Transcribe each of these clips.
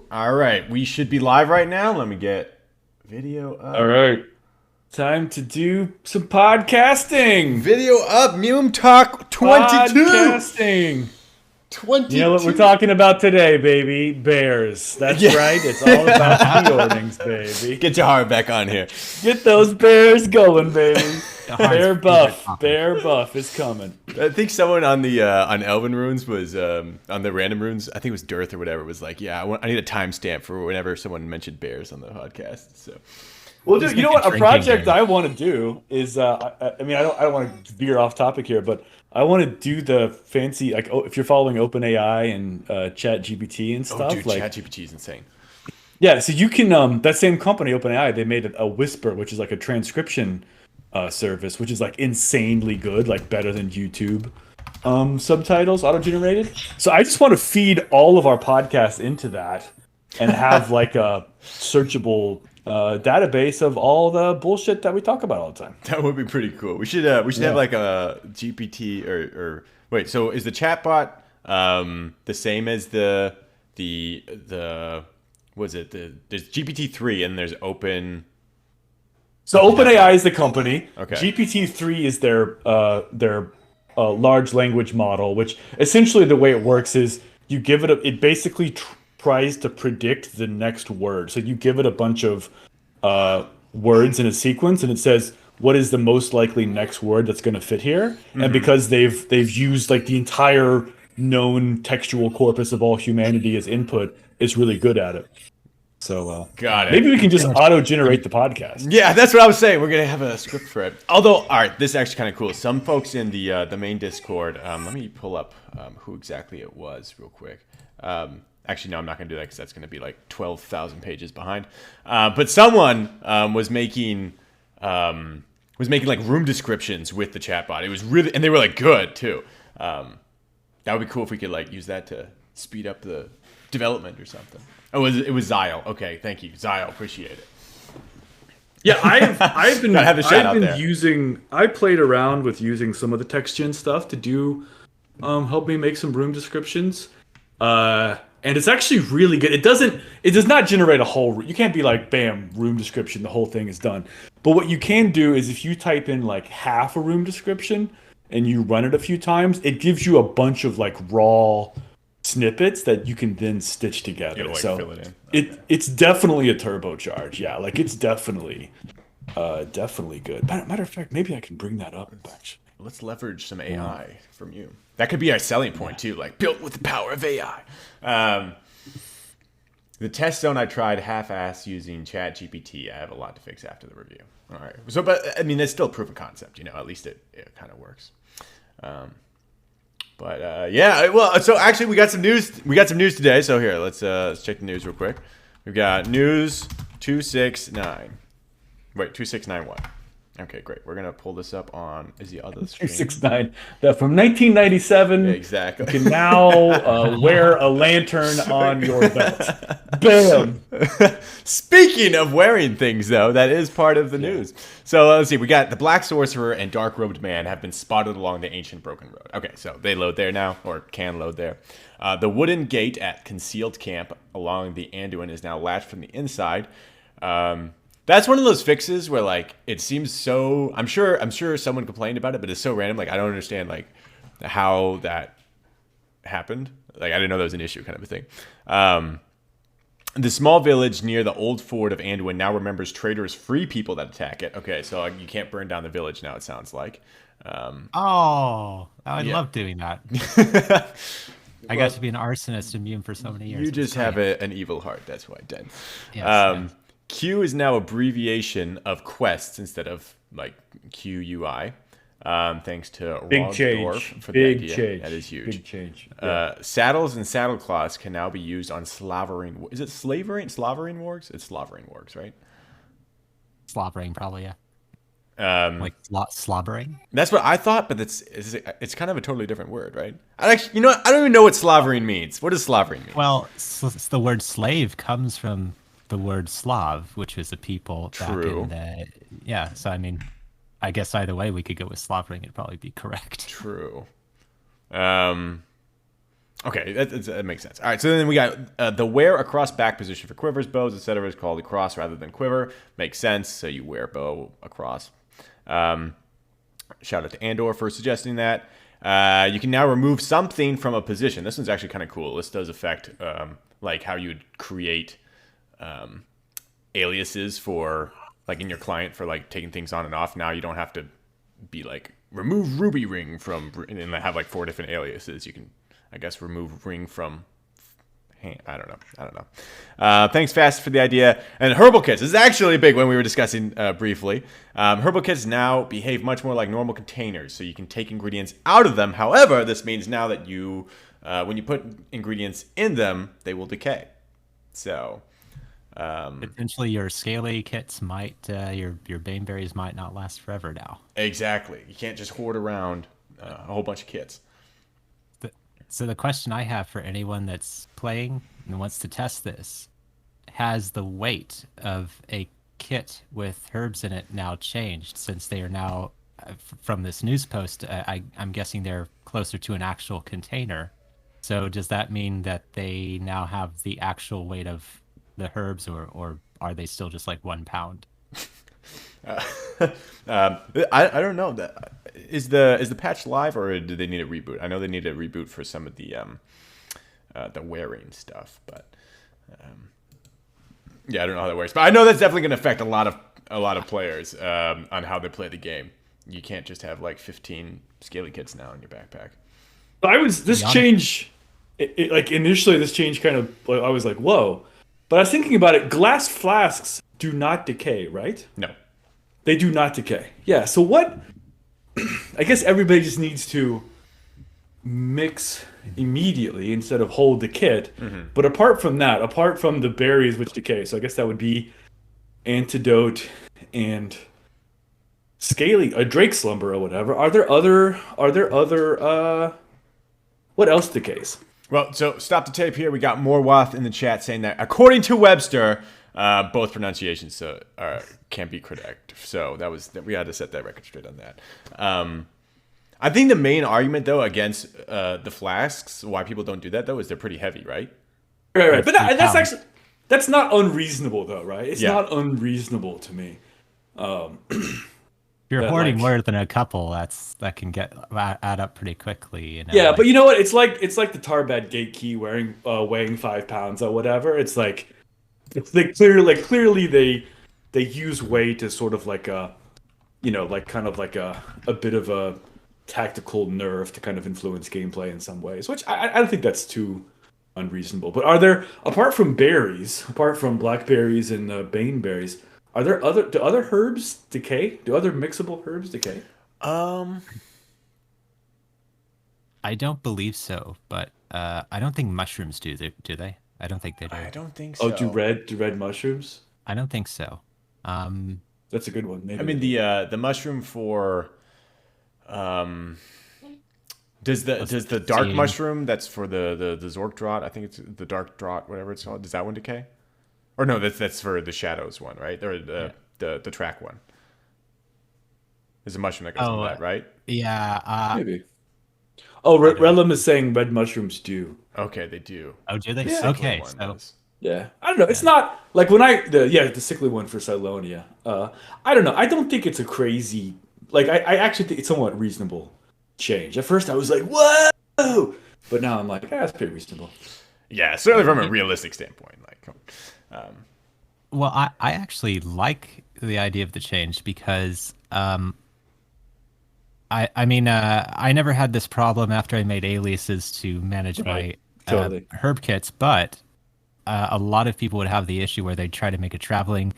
All right, we should be live right now. Let me get video up. All right. Time to do some podcasting. Video up, MUME Talk 22. Podcasting. 22. You know what we're talking about today, baby? Bears. That's right. It's all about the earnings, baby. Get your heart back on here. Get those bears going, baby. Bear buff is coming. I think someone on the on Elven Runes was on the random runes. I think it was Dearth or whatever. Was like, yeah, I need a timestamp for whenever someone mentioned bears on the podcast. So, well, dude, you know what? A project I want to do is, I mean, I don't want to veer off topic here, but I want to do the fancy, like, if you're following OpenAI and ChatGPT and stuff. Oh, dude, like, ChatGPT is insane. Yeah, so you can that same company, OpenAI, they made a Whisper, which is like a transcription service, which is like insanely good, like better than YouTube subtitles auto-generated. So I just want to feed all of our podcasts into that and have like a searchable database of all the bullshit that we talk about all the time. That would be pretty cool. We should have like a GPT or wait. So is the chatbot the same as the was it there's GPT-3 and there's Open. So OpenAI is the company. Okay. GPT-3 is their large language model, which essentially the way it works is you give it it basically tries to predict the next word. So you give it a bunch of words in a sequence, and it says what is the most likely next word that's going to fit here. Mm-hmm. And because they've used like the entire known textual corpus of all humanity as input, it's really good at it. So got it. Maybe we can just auto-generate the podcast. Yeah, that's what I was saying. We're gonna have a script for it. Although, all right, this is actually kind of cool. Some folks in the main Discord. Let me pull up who exactly it was real quick. Actually, no, I'm not gonna do that because that's gonna be like 12,000 pages behind. But someone was making like room descriptions with the chatbot. It was really, and they were like good too. That would be cool if we could like use that to speed up the development or something. Oh, it was Zyle. Okay, thank you, Zyle. Appreciate it. Yeah, I've been using. I played around with using some of the text gen stuff to do help me make some room descriptions, and it's actually really good. It does not generate a whole. You can't be like, bam, room description. The whole thing is done. But what you can do is if you type in like half a room description and you run it a few times, it gives you a bunch of like raw snippets that you can then stitch together. Like so fill it in. It's definitely a turbocharge. Yeah, like it's definitely good. Matter of fact, maybe I can bring that up actually. Let's leverage some AI from you. That could be our selling point too, like built with the power of AI. The test zone I tried half-ass using ChatGPT. I have a lot to fix after the review. All right. So, but I mean, it's still proof of concept. You know, at least it kind of works. But yeah, well, so actually we got some news. We got some news today. So here, let's check the news real quick. We've got news 269. Wait, 2691. Okay, great. We're gonna pull this up on is the other screen. 369. That from 1997. Exactly. You can now wear a lantern on your belt. Bam. Speaking of wearing things, though, that is part of the news. So let's see. We got the Black Sorcerer and Dark Robed Man have been spotted along the ancient broken road. Okay, so they load there now, or can load there. The wooden gate at Concealed Camp along the Anduin is now latched from the inside. That's one of those fixes where like it seems so. I'm sure someone complained about it, but it's so random. Like I don't understand like how that happened. Like I didn't know that was an issue, kind of a thing. The small village near the old fort of Anduin now remembers traitors free people that attack it. Okay, so you can't burn down the village now. It sounds like. Oh, I love doing that. I got to be an arsonist in MUME for so many years. You just have an evil heart. That's why, Den. Yes. Q is now abbreviation of quests instead of like QUI. Thanks to Big change. Rogdorf for Big the idea. change. That is huge. Big change. Yeah. Saddles and saddle cloths can now be used on slavering. Is it slavering? Slavering wargs? It's slavering wargs, right? Slobbering, probably, yeah. Like slobbering? That's what I thought, but it's kind of a totally different word, right? I don't even know what slavering means. What does slavering mean? Well, the word slave comes from the word Slav, which was a people back in the... Yeah, so I mean, I guess either way we could go with slavering. It'd probably be correct. True. Okay, that makes sense. All right, so then we got the wear across back position for quivers, bows, etc. is called across rather than quiver. Makes sense, so you wear bow across. Shout out to Andor for suggesting that. You can now remove something from a position. This one's actually kind of cool. This does affect like how you would create aliases for like in your client for like taking things on and off. Now you don't have to be like remove ruby ring from and then have like 4 different aliases. You can, I guess, remove ring from. I don't know. Thanks, Fast, for the idea. And herbal kits. This is actually a big one we were discussing briefly. Herbal kits now behave much more like normal containers, so you can take ingredients out of them. However, this means now that you, when you put ingredients in them, they will decay. So, potentially your scaly kits might, your baneberries might not last forever now. Exactly. You can't just hoard around a whole bunch of kits. So the question I have for anyone that's playing and wants to test this, has the weight of a kit with herbs in it now changed since they are now, from this news post, I'm guessing they're closer to an actual container. So does that mean that they now have the actual weight of the herbs, or are they still just like 1 pound? I don't know. Is the patch live, or do they need a reboot? I know they need a reboot for some of the wearing stuff, but yeah, I don't know how that works. But I know that's definitely going to affect a lot of players on how they play the game. You can't just have like 15 scaly kits now in your backpack. Like initially this change kind of, I was like, whoa. But I was thinking about it. Glass flasks do not decay, right? No. They do not decay. Yeah, so what... I guess everybody just needs to mix immediately instead of hold the kit. Mm-hmm. But apart from that, apart from the berries which decay, so I guess that would be antidote and scaly, a Drake slumber or whatever. Are there other what else decays? Well, so stop the tape here. We got more Wath in the chat saying that according to Webster, both pronunciations can't be correct. So we had to set that record straight on that. I think the main argument though against the flasks, why people don't do that though, is they're pretty heavy, right? Right. But that's not unreasonable though, right? It's not unreasonable to me. If you're hoarding more than a couple, that can add up pretty quickly. You know? Yeah, but you know what? It's like the Tarbad gate key weighing 5 pounds or whatever. It's like clearly they use weight as sort of like a, kind of like a bit of a tactical nerve to kind of influence gameplay in some ways, which I don't think that's too unreasonable. But are there, apart from blackberries and baneberries, do other herbs decay? Do other mixable herbs decay? I don't believe so, but I don't think mushrooms do they? I don't think they do. I don't think so. Oh, do red mushrooms? I don't think so. They're That's a good one. Maybe. I mean the mushroom for does the dark mushroom that's for the Zork Draught, I think it's the dark Draught, whatever it's called, does that one decay? Or no, that's for the shadows one, right? Or the track one. There's a mushroom that goes on that, right? Yeah. Maybe. Oh, Relum is saying red mushrooms do. Okay, they do. Oh, do they? Yeah. Okay. One So does. Yeah, I don't know. It's not like when the sickly one for Silonia. I don't know. I don't think it's a crazy. Like I actually think it's somewhat reasonable change. At first, I was like, whoa, but now I'm like, that's pretty reasonable. Yeah, certainly from a realistic standpoint. Like, well, I actually like the idea of the change because I mean I never had this problem after I made aliases to manage my Totally. herb kits, but a lot of people would have the issue where they'd try to make a traveling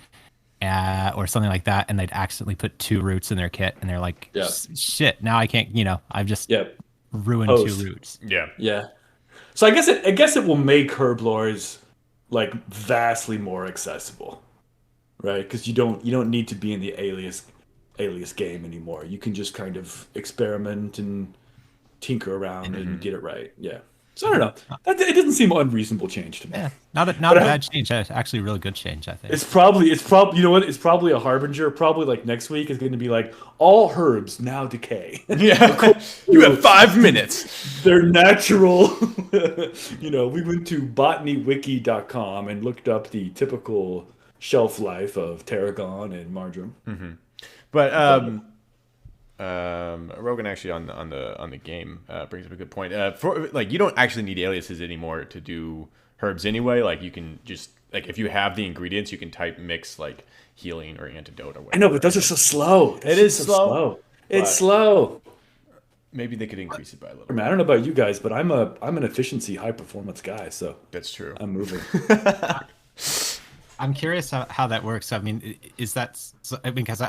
or something like that, and they'd accidentally put 2 roots in their kit, and they're like, Yeah. shit, now I can't, I've just Yep. ruined Host. 2 roots. yeah. Yeah. So I guess it will make herb lores like vastly more accessible, right? Because you don't need to be in the alias game anymore. You can just kind of experiment and tinker around and get it right. Yeah. So I don't know. It doesn't seem unreasonable change to me. Yeah, not a bad change. Actually, a really good change, I think. It's probably you know what? It's probably a harbinger. Probably like next week is going to be like all herbs now decay. Yeah. You have 5 minutes. They're natural. We went to botanywiki.com and looked up the typical shelf life of tarragon and marjoram. But Rogan actually on the game brings up a good point. For like, you don't actually need aliases anymore to do herbs anyway. Like, you can just, like, if you have the ingredients, you can type mix like healing or antidote or whatever. I know, but those are so slow. It is slow. It's slow. Maybe they could increase it by a little. I mean, I don't know about you guys, but I'm an efficiency, high performance guy, so That's true. I'm moving. I'm curious how that works. I mean, is that because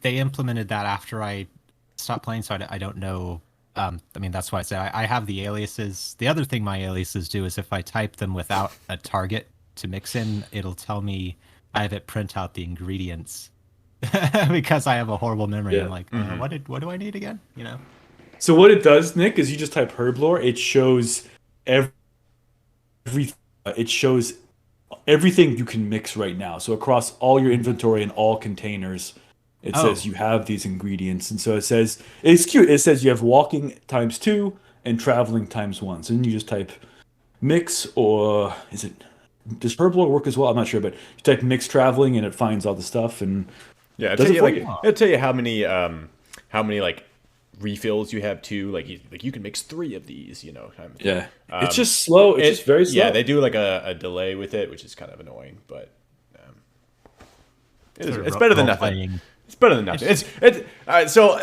they implemented that after I stopped playing, so I don't know. I mean, that's why I said I have the aliases. The other thing my aliases do is if I type them without a target to mix in, it'll tell me I have it print out the ingredients because I have a horrible memory. Yeah. I'm like, what do I need again? So what it does, Nick, is you just type herblore. It shows it shows everything you can mix right now. So across all your inventory and all containers, it says you have these ingredients. And so it says, it's cute. It says you have walking times 2 and traveling times 1. So then you just type mix, or does herblore work as well? I'm not sure, but you type mix traveling and it finds all the stuff. And yeah, does it for you. it'll tell you how many like refills you have too. Like you can mix 3 of these, kind of. Yeah, it's just slow. It's just very slow. Yeah, they do like a delay with it, which is kind of annoying, but it's better than nothing. It's better than nothing. It's so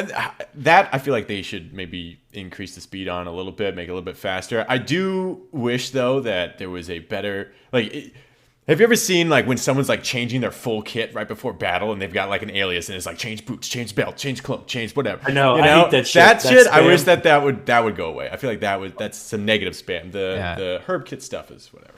that I feel like they should maybe increase the speed on a little bit, make it a little bit faster. I do wish though that there was a better have you ever seen like when someone's like changing their full kit right before battle and they've got like an alias and it's like change boots, change belt, change cloak, change whatever. I know. I hate that shit. That shit. I spam. wish that would go away. I feel like that's some negative spam. The herb kit stuff is whatever.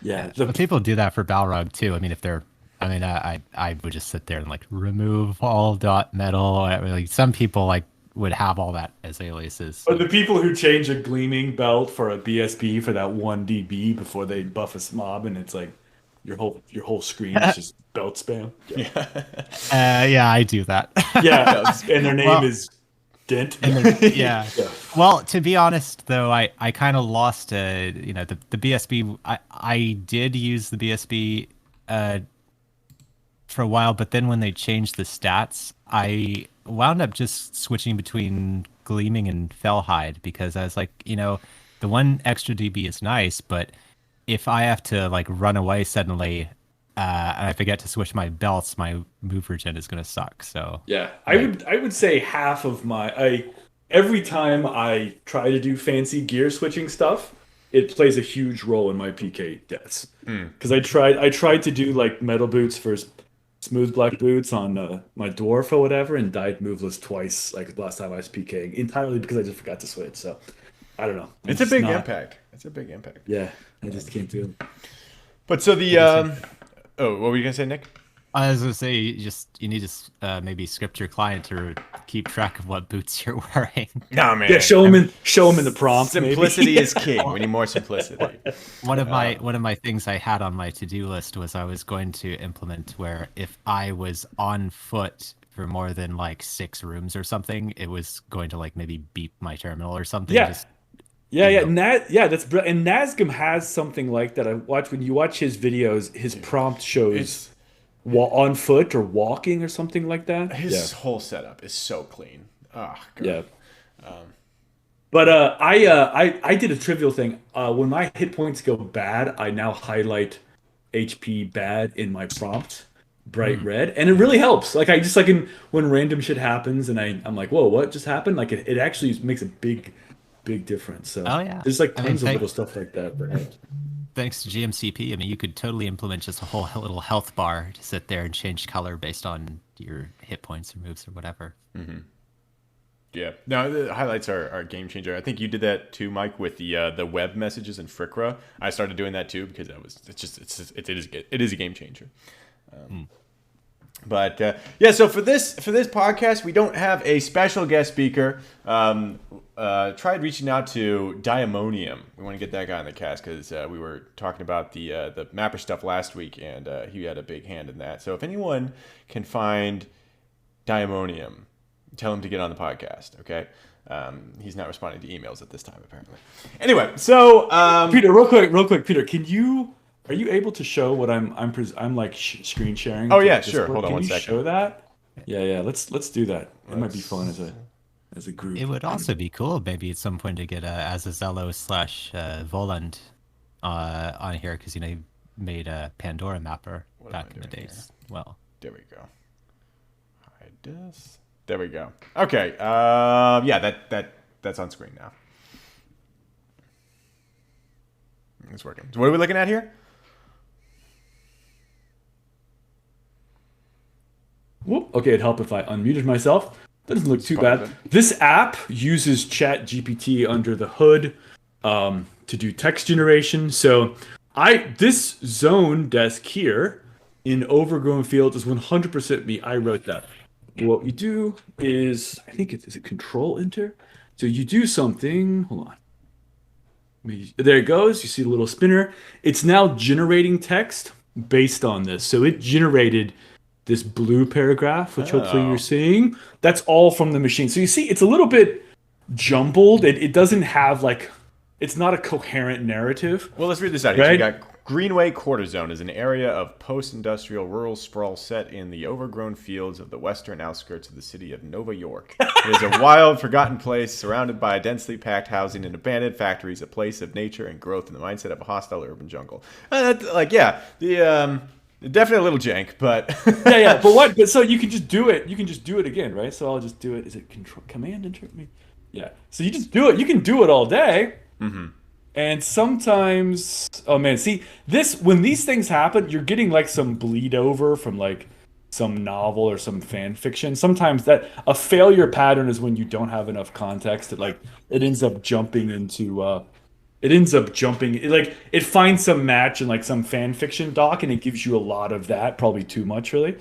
Yeah, But people do that for Balrog too. I mean, I would just sit there and like remove all dot metal. Like some people like would have all that as aliases. But the people who change a gleaming belt for a BSB for that 1 DB before they buff a mob, and it's like your whole screen is just belt spam. Yeah, I do that. Yeah, and their name is Dent. Yeah. Well, to be honest, though, I kind of lost the BSB. I did use the BSB for a while, but then when they changed the stats, I wound up just switching between Gleaming and Fellhide because I was like, the 1 extra DB is nice, but if I have to like run away suddenly and I forget to switch my belts, my move regen is gonna suck. So yeah, I would say half of every time I try to do fancy gear switching stuff, it plays a huge role in my PK deaths. Because I tried to do like metal boots for smooth black boots on my dwarf or whatever, and died moveless twice. Like last time I was PKing entirely because I just forgot to switch. So I don't know. It's a big impact. It's a big impact. Yeah, I just can't do it. But so what were you gonna say, Nick? I was gonna say you need to maybe script your client to keep track of what boots you're wearing. No, man. Yeah, show him in the prompt. Simplicity maybe. is king. We need more simplicity. One of my things I had on my to-do list was I was going to implement where if I was on foot for more than like 6 rooms or something, it was going to like maybe beep my terminal or something. Yeah. Just Yeah, that's brilliant. And Nazgum has something like that. When you watch his videos, his prompt shows on foot or walking or something like that. His whole setup is so clean. Oh, God. Yeah. But I did a trivial thing. When my hit points go bad, I now highlight HP bad in my prompt, bright red, and it really helps. Like I just like when random shit happens, and I'm like, whoa, what just happened? Like it actually makes a big difference. So Oh, yeah. there's like I mean, tons of little stuff like that. But thanks to GMCP, I mean, you could totally implement just a whole little health bar to sit there and change color based on your hit points or moves or whatever. Yeah. No, the highlights are a game changer. I think you did that too, Mike, with the web messages in Fricra. I started doing that too because it is a game changer. But yeah, so for this podcast, we don't have a special guest speaker. Tried reaching out to Diamonium. We want to get that guy on the cast because we were talking about the mapper stuff last week, and he had a big hand in that. So if anyone can find Diamonium, tell him to get on the podcast. Okay, he's not responding to emails at this time apparently. Anyway, so Peter, real quick, Peter, are you able to show what I'm like screen sharing? Oh yeah, sure. Hold on can one you second. Show that? Yeah. Let's do that. It might be fun as a group. It would also be cool maybe at some point to get Azazello / Voland on here because he made a Pandora mapper back in the days. Here? Well, there we go. Hide this. There we go. Okay. Yeah, that's on screen now. It's working. So what are we looking at here? Whoop. Okay, it'd help if I unmuted myself. That doesn't look too bad. This app uses ChatGPT under the hood to do text generation. So this zone desk here in overgrown fields is 100% me. I wrote that. What you do is, I think is it Control Enter. So you do something. Hold on. There it goes. You see the little spinner. It's now generating text based on this. So it generated this blue paragraph, which hopefully you're seeing. That's all from the machine. So you see, it's a little bit jumbled. It doesn't have it's not a coherent narrative. Well, let's read this out here. Right? So you got Greenway Quarter Zone is an area of post-industrial rural sprawl set in the overgrown fields of the western outskirts of the city of Nova York. It is a wild, forgotten place surrounded by densely packed housing and abandoned factories, a place of nature and growth in the mindset of a hostile urban jungle. Definitely a little jank, but yeah. But so you can just do it. You can just do it again, right? So I'll just do it. Is it Command Enter? Yeah. So you just do it. You can do it all day. Mm-hmm. And sometimes, oh man, see when these things happen, you're getting like some bleed over from like some novel or some fan fiction. Sometimes that a failure pattern is when you don't have enough context. It ends up jumping into. It finds some match in like some fan fiction doc, and it gives you a lot of that. Probably too much, really.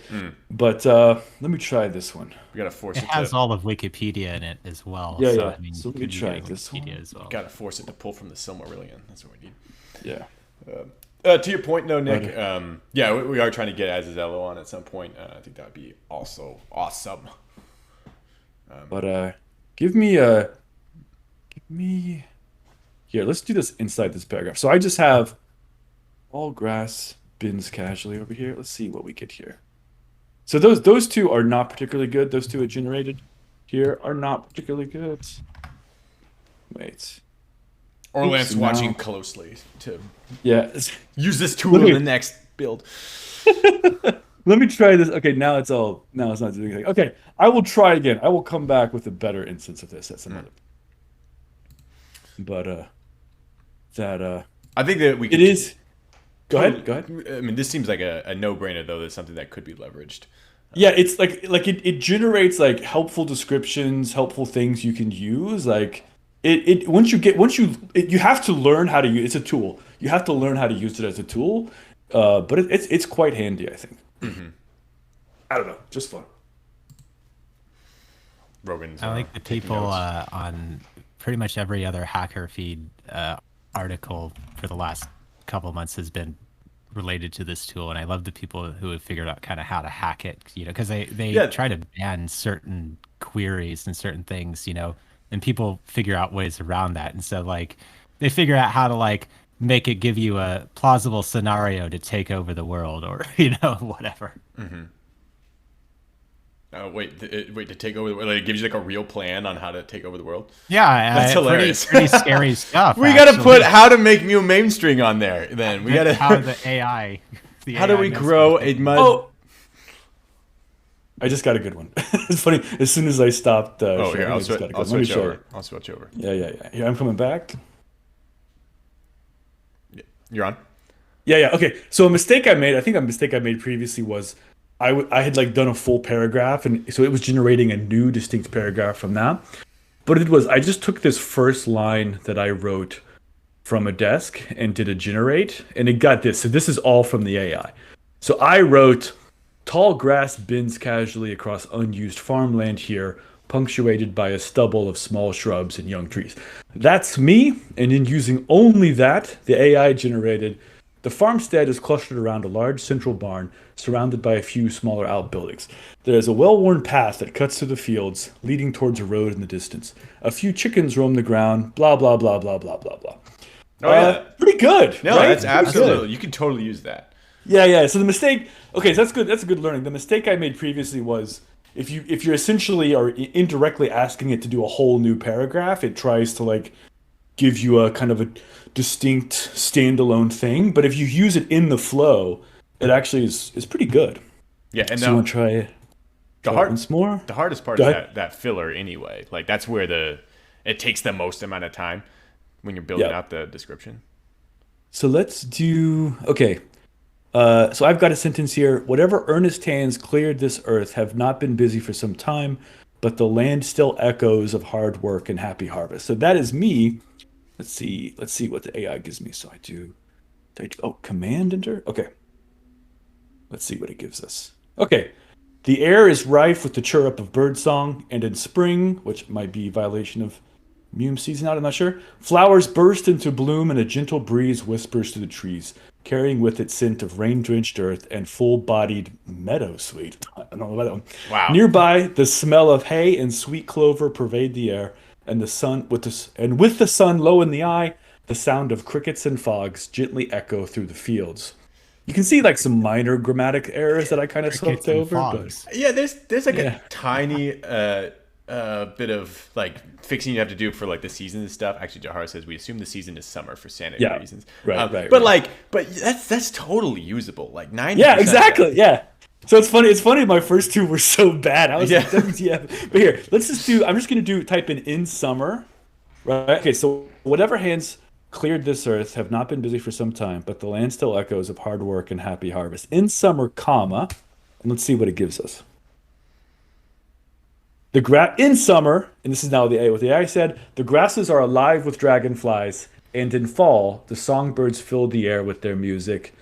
But let me try this one. We gotta force it has all of Wikipedia in it as well. Yeah, so, yeah. I mean, So let me try this one. as well. Gotta force it to pull from the Silmarillion. That's what we need. Yeah. To your point, though, Nick. Yeah, we are trying to get Azazello on at some point. I think that would be also awesome. But give me. Here, let's do this inside this paragraph. So I just have all grass bins casually over here. Let's see what we get here. So those two are not particularly good. Those two are generated here are not particularly good. Wait. Orlan's watching closely to use this tool in the next build. Let me try this. Okay, now it's not doing anything. Okay, I will try again. I will come back with a better instance of this. That's another. But I think that we. It is. Go ahead. I mean, this seems like a no-brainer, though. That's something that could be leveraged. Yeah, it's like it generates like helpful descriptions, helpful things you can use. Like you have to learn how to use. It's a tool. You have to learn how to use it as a tool. But it's quite handy, I think. Mm-hmm. I don't know, just fun. Rogan's. I like the taking people notes. on pretty much every other hacker feed article for the last couple months has been related to this tool, and I love the people who have figured out kind of how to hack it. Because they Yeah, try to ban certain queries and certain things, and people figure out ways around that. And so like they figure out how to like make it give you a plausible scenario to take over the world, or whatever. wait to take over the world. Like, it gives you like a real plan on how to take over the world. Yeah, That's hilarious. Pretty scary stuff. We got to actually. put how to make MUME mainstream on there. Then we got to. how the AI. The How do AI we knows grow what a to- mud? Oh, I just got a good one. It's funny. As soon as I stopped, Oh, sharing, here, I I'll, just got a I'll good one. Let me switch show over. you. I'll switch over. Yeah. Here, I'm coming back. You're on. Yeah. Okay. So a mistake I made, I think a mistake I made previously was I had like done a full paragraph, and so it was generating a new distinct paragraph from that. What it did was I just took this first line that I wrote from a desk and did a generate, and it got this. So this is all from the AI. So I wrote, tall grass bends casually across unused farmland here, punctuated by a stubble of small shrubs and young trees. That's me, and in using only that, the AI generated the farmstead is clustered around a large central barn, surrounded by a few smaller outbuildings. There is a well-worn path that cuts through the fields, leading towards a road in the distance. A few chickens roam the ground, blah, blah, blah, blah, blah, blah, blah. Oh yeah. Pretty good. No, right? that's Pretty good. absolutely. You can totally use that. Yeah. So the mistake, okay, so that's good. That's a good learning. The mistake I made previously was if you're essentially or indirectly asking it to do a whole new paragraph, it tries to like give you a kind of a distinct standalone thing. But if you use it in the flow, it actually is pretty good. Yeah, and So you now want to try the it hard once more? the hardest part Go is ahead. that filler anyway. Like that's where it takes the most amount of time when you're building Yeah. out the description. So let's do okay. So I've got a sentence here. Whatever earnest hands cleared this earth have not been busy for some time, but the land still echoes of hard work and happy harvest. So that is me. Let's see. Let's see what the AI gives me. So oh, command enter. Okay. Let's see what it gives us. Okay. The air is rife with the chirrup of birdsong, and in spring, which might be violation of MUME season out, I'm not sure. Flowers burst into bloom and a gentle breeze whispers through the trees, carrying with it scent of rain-drenched earth and full-bodied meadow sweet. I don't know about that one. Wow. Nearby, the smell of hay and sweet clover pervade the air, and with the sun low in the eye, the sound of crickets and frogs gently echo through the fields. You can see like some minor grammatic errors that I kind of Crickets swept and over, but frogs. Yeah, there's like Yeah. a tiny bit of like fixing you have to do for like the season and stuff. Actually, Jahar says we assume the season is summer for sanity Yeah. reasons. Right, But that's totally usable. Like 90%. yeah, exactly. Yeah. So it's funny. It's funny. My first two were so bad. I was like, Yeah. WTF. But here, let's just do. I'm just gonna type in summer, right? Okay. So whatever hands cleared this earth have not been busy for some time, but the land still echoes of hard work and happy harvest. In summer, comma, and let's see what it gives us. In summer, and this is now what the AI said, the grasses are alive with dragonflies, and in fall, the songbirds fill the air with their music.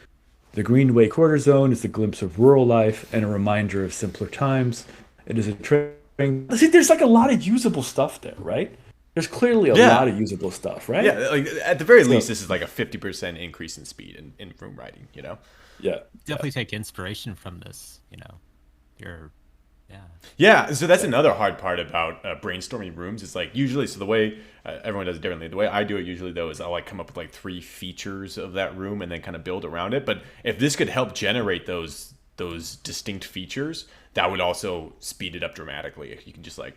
The Greenway Quarter Zone is a glimpse of rural life and a reminder of simpler times. It is a train. See, there's like a lot of usable stuff there, right? There's clearly a Yeah. lot of usable stuff, right? Yeah, like at the very least, this is like a 50% increase in speed in room writing. Yeah. Definitely take inspiration from this. Your yeah. Yeah, so that's another hard part about brainstorming rooms. It's like usually, so the way everyone does it differently. The way I do it usually though is I'll like come up with like 3 features of that room and then kind of build around it. But if this could help generate those distinct features, that would also speed it up dramatically. If you can just like,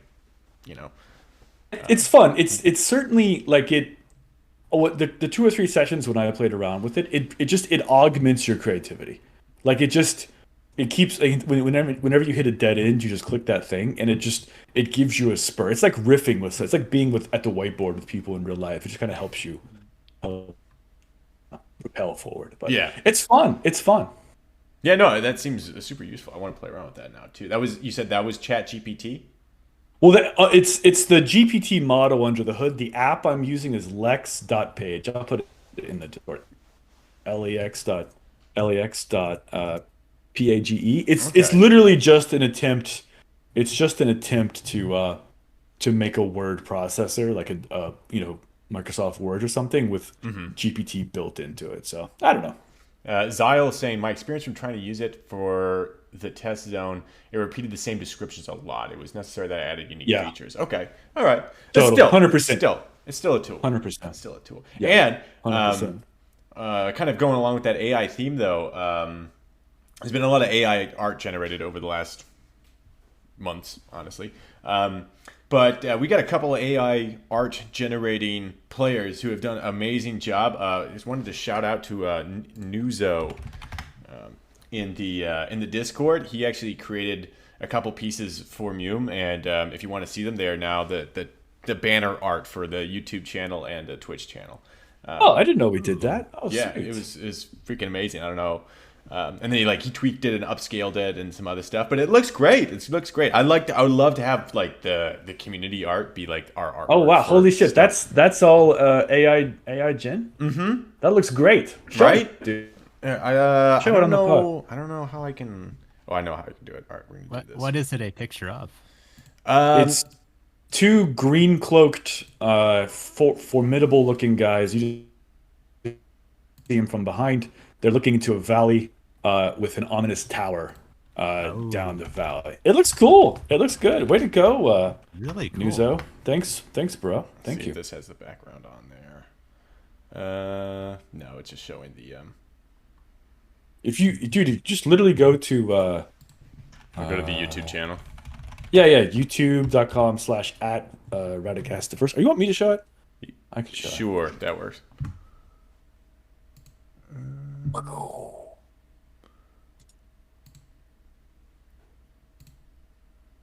It's fun. It's certainly like it. Oh, the 2 or 3 sessions when I played around with it augments your creativity. Like it keeps like, whenever you hit a dead end, you just click that thing, and it gives you a spur. It's like riffing with. It's like being at the whiteboard with people in real life. It just kind of helps you propel forward. But Yeah. it's fun. It's fun. yeah, no, that seems super useful. I want to play around with that now too. You said that was Chat GPT. Well, it's the GPT model under the hood. The app I'm using is lex.page. I'll put it in the Discord. lex.page. PAGE. It's Okay. literally just an attempt. It's just an attempt to make a word processor like a Microsoft Word or something with GPT built into it. So I don't know. Zyle saying, my experience from trying to use it for the test zone, it repeated the same descriptions a lot. It was necessary that I added unique Yeah. features. Okay. All right. Totally. Still, 100%. It's still a tool. 100%. It's still a tool. Yeah. And 100%. kind of going along with that AI theme, though, there's been a lot of AI art generated over the last months, honestly. But we got a couple of AI art generating players who have done an amazing job. I just wanted to shout out to Nuzo in the Discord. He actually created a couple pieces for MUME, and if you want to see them, they are now the banner art for the YouTube channel and the Twitch channel. Oh, I didn't know we did that. Oh, Yeah, sweet. it was freaking amazing. I don't know. And then he tweaked it and upscaled it and some other stuff, but it looks great. It looks great. I would love to have like the community art be like our art. Oh wow! Holy shit! That's all AI gen. Mm-hmm. That looks great. Right, dude. I Show it don't on the know. I don't know how I can. Oh, I know how I can do it. All right, we're gonna do this. What is it a picture of? It's two green cloaked, formidable looking guys. You see them from behind. They're looking into a valley with an ominous tower down the valley. It looks cool. It looks good. Way to go, Really cool. Nuzo. Thanks, bro. Thank See you. if this has the background on there. No, it's just showing the. If you, dude, just literally go to. I'll go to the YouTube channel. Yeah, youtube.com/@Radicast. First, you want me to show it? I can show it. Sure, that works.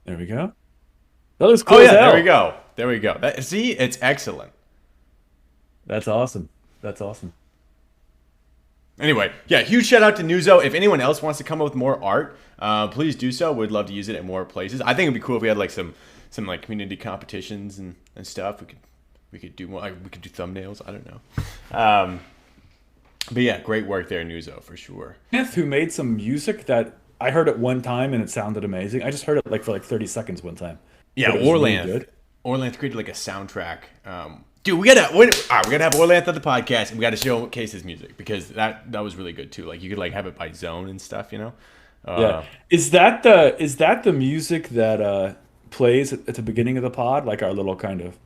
There we go. That looks cool Oh as yeah, hell. there we go. There we go. See, it's excellent. That's awesome. That's awesome. Anyway, yeah, huge shout out to Nuzo. If anyone else wants to come up with more art, please do so. We'd love to use it at more places. I think it'd be cool if we had like some like community competitions and stuff. We could do more. We could do thumbnails. I don't know. But yeah, great work there, Nuzo, for sure. Smith, who made some music that I heard it one time and it sounded amazing. I just heard it for 30 seconds one time. Yeah, But it was really Orlanth. good. Orlanth created like a soundtrack. Dude, we gotta have Orlanth on the podcast, and we gotta show Case's music because that was really good too. Like you could like have it by zone and stuff, you know. Yeah. Is that the music that plays at the beginning of the pod, like our little kind of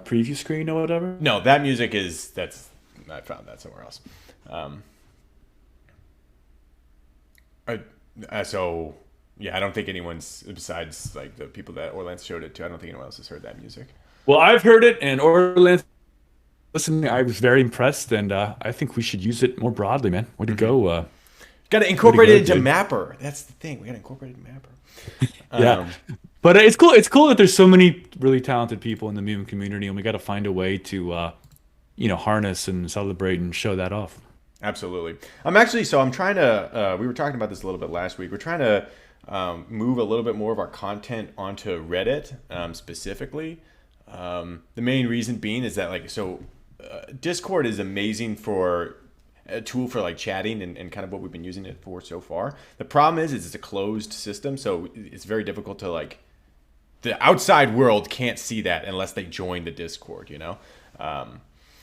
preview screen or whatever? No, that music I found that somewhere else. So yeah, I don't think anyone's besides like the people that Orlanth showed it to. I don't think anyone else has heard that music. Well, I've heard it, and Orlanth. Listen, I was very impressed, and I think we should use it more broadly, man. Way to go! Got to incorporate it into dude. Mapper. That's the thing. We got to incorporate it in Mapper. Yeah, but it's cool. It's cool that there's so many really talented people in the MUME community, and we got to find a way to, harness and celebrate and show that off. Absolutely. I'm trying to, we were talking about this a little bit last week. We're trying to move a little bit more of our content onto Reddit specifically. The main reason being is that Discord is amazing for a tool for like chatting and kind of what we've been using it for so far. The problem is it's a closed system. So it's very difficult to like, the outside world can't see that unless they join the Discord, you know?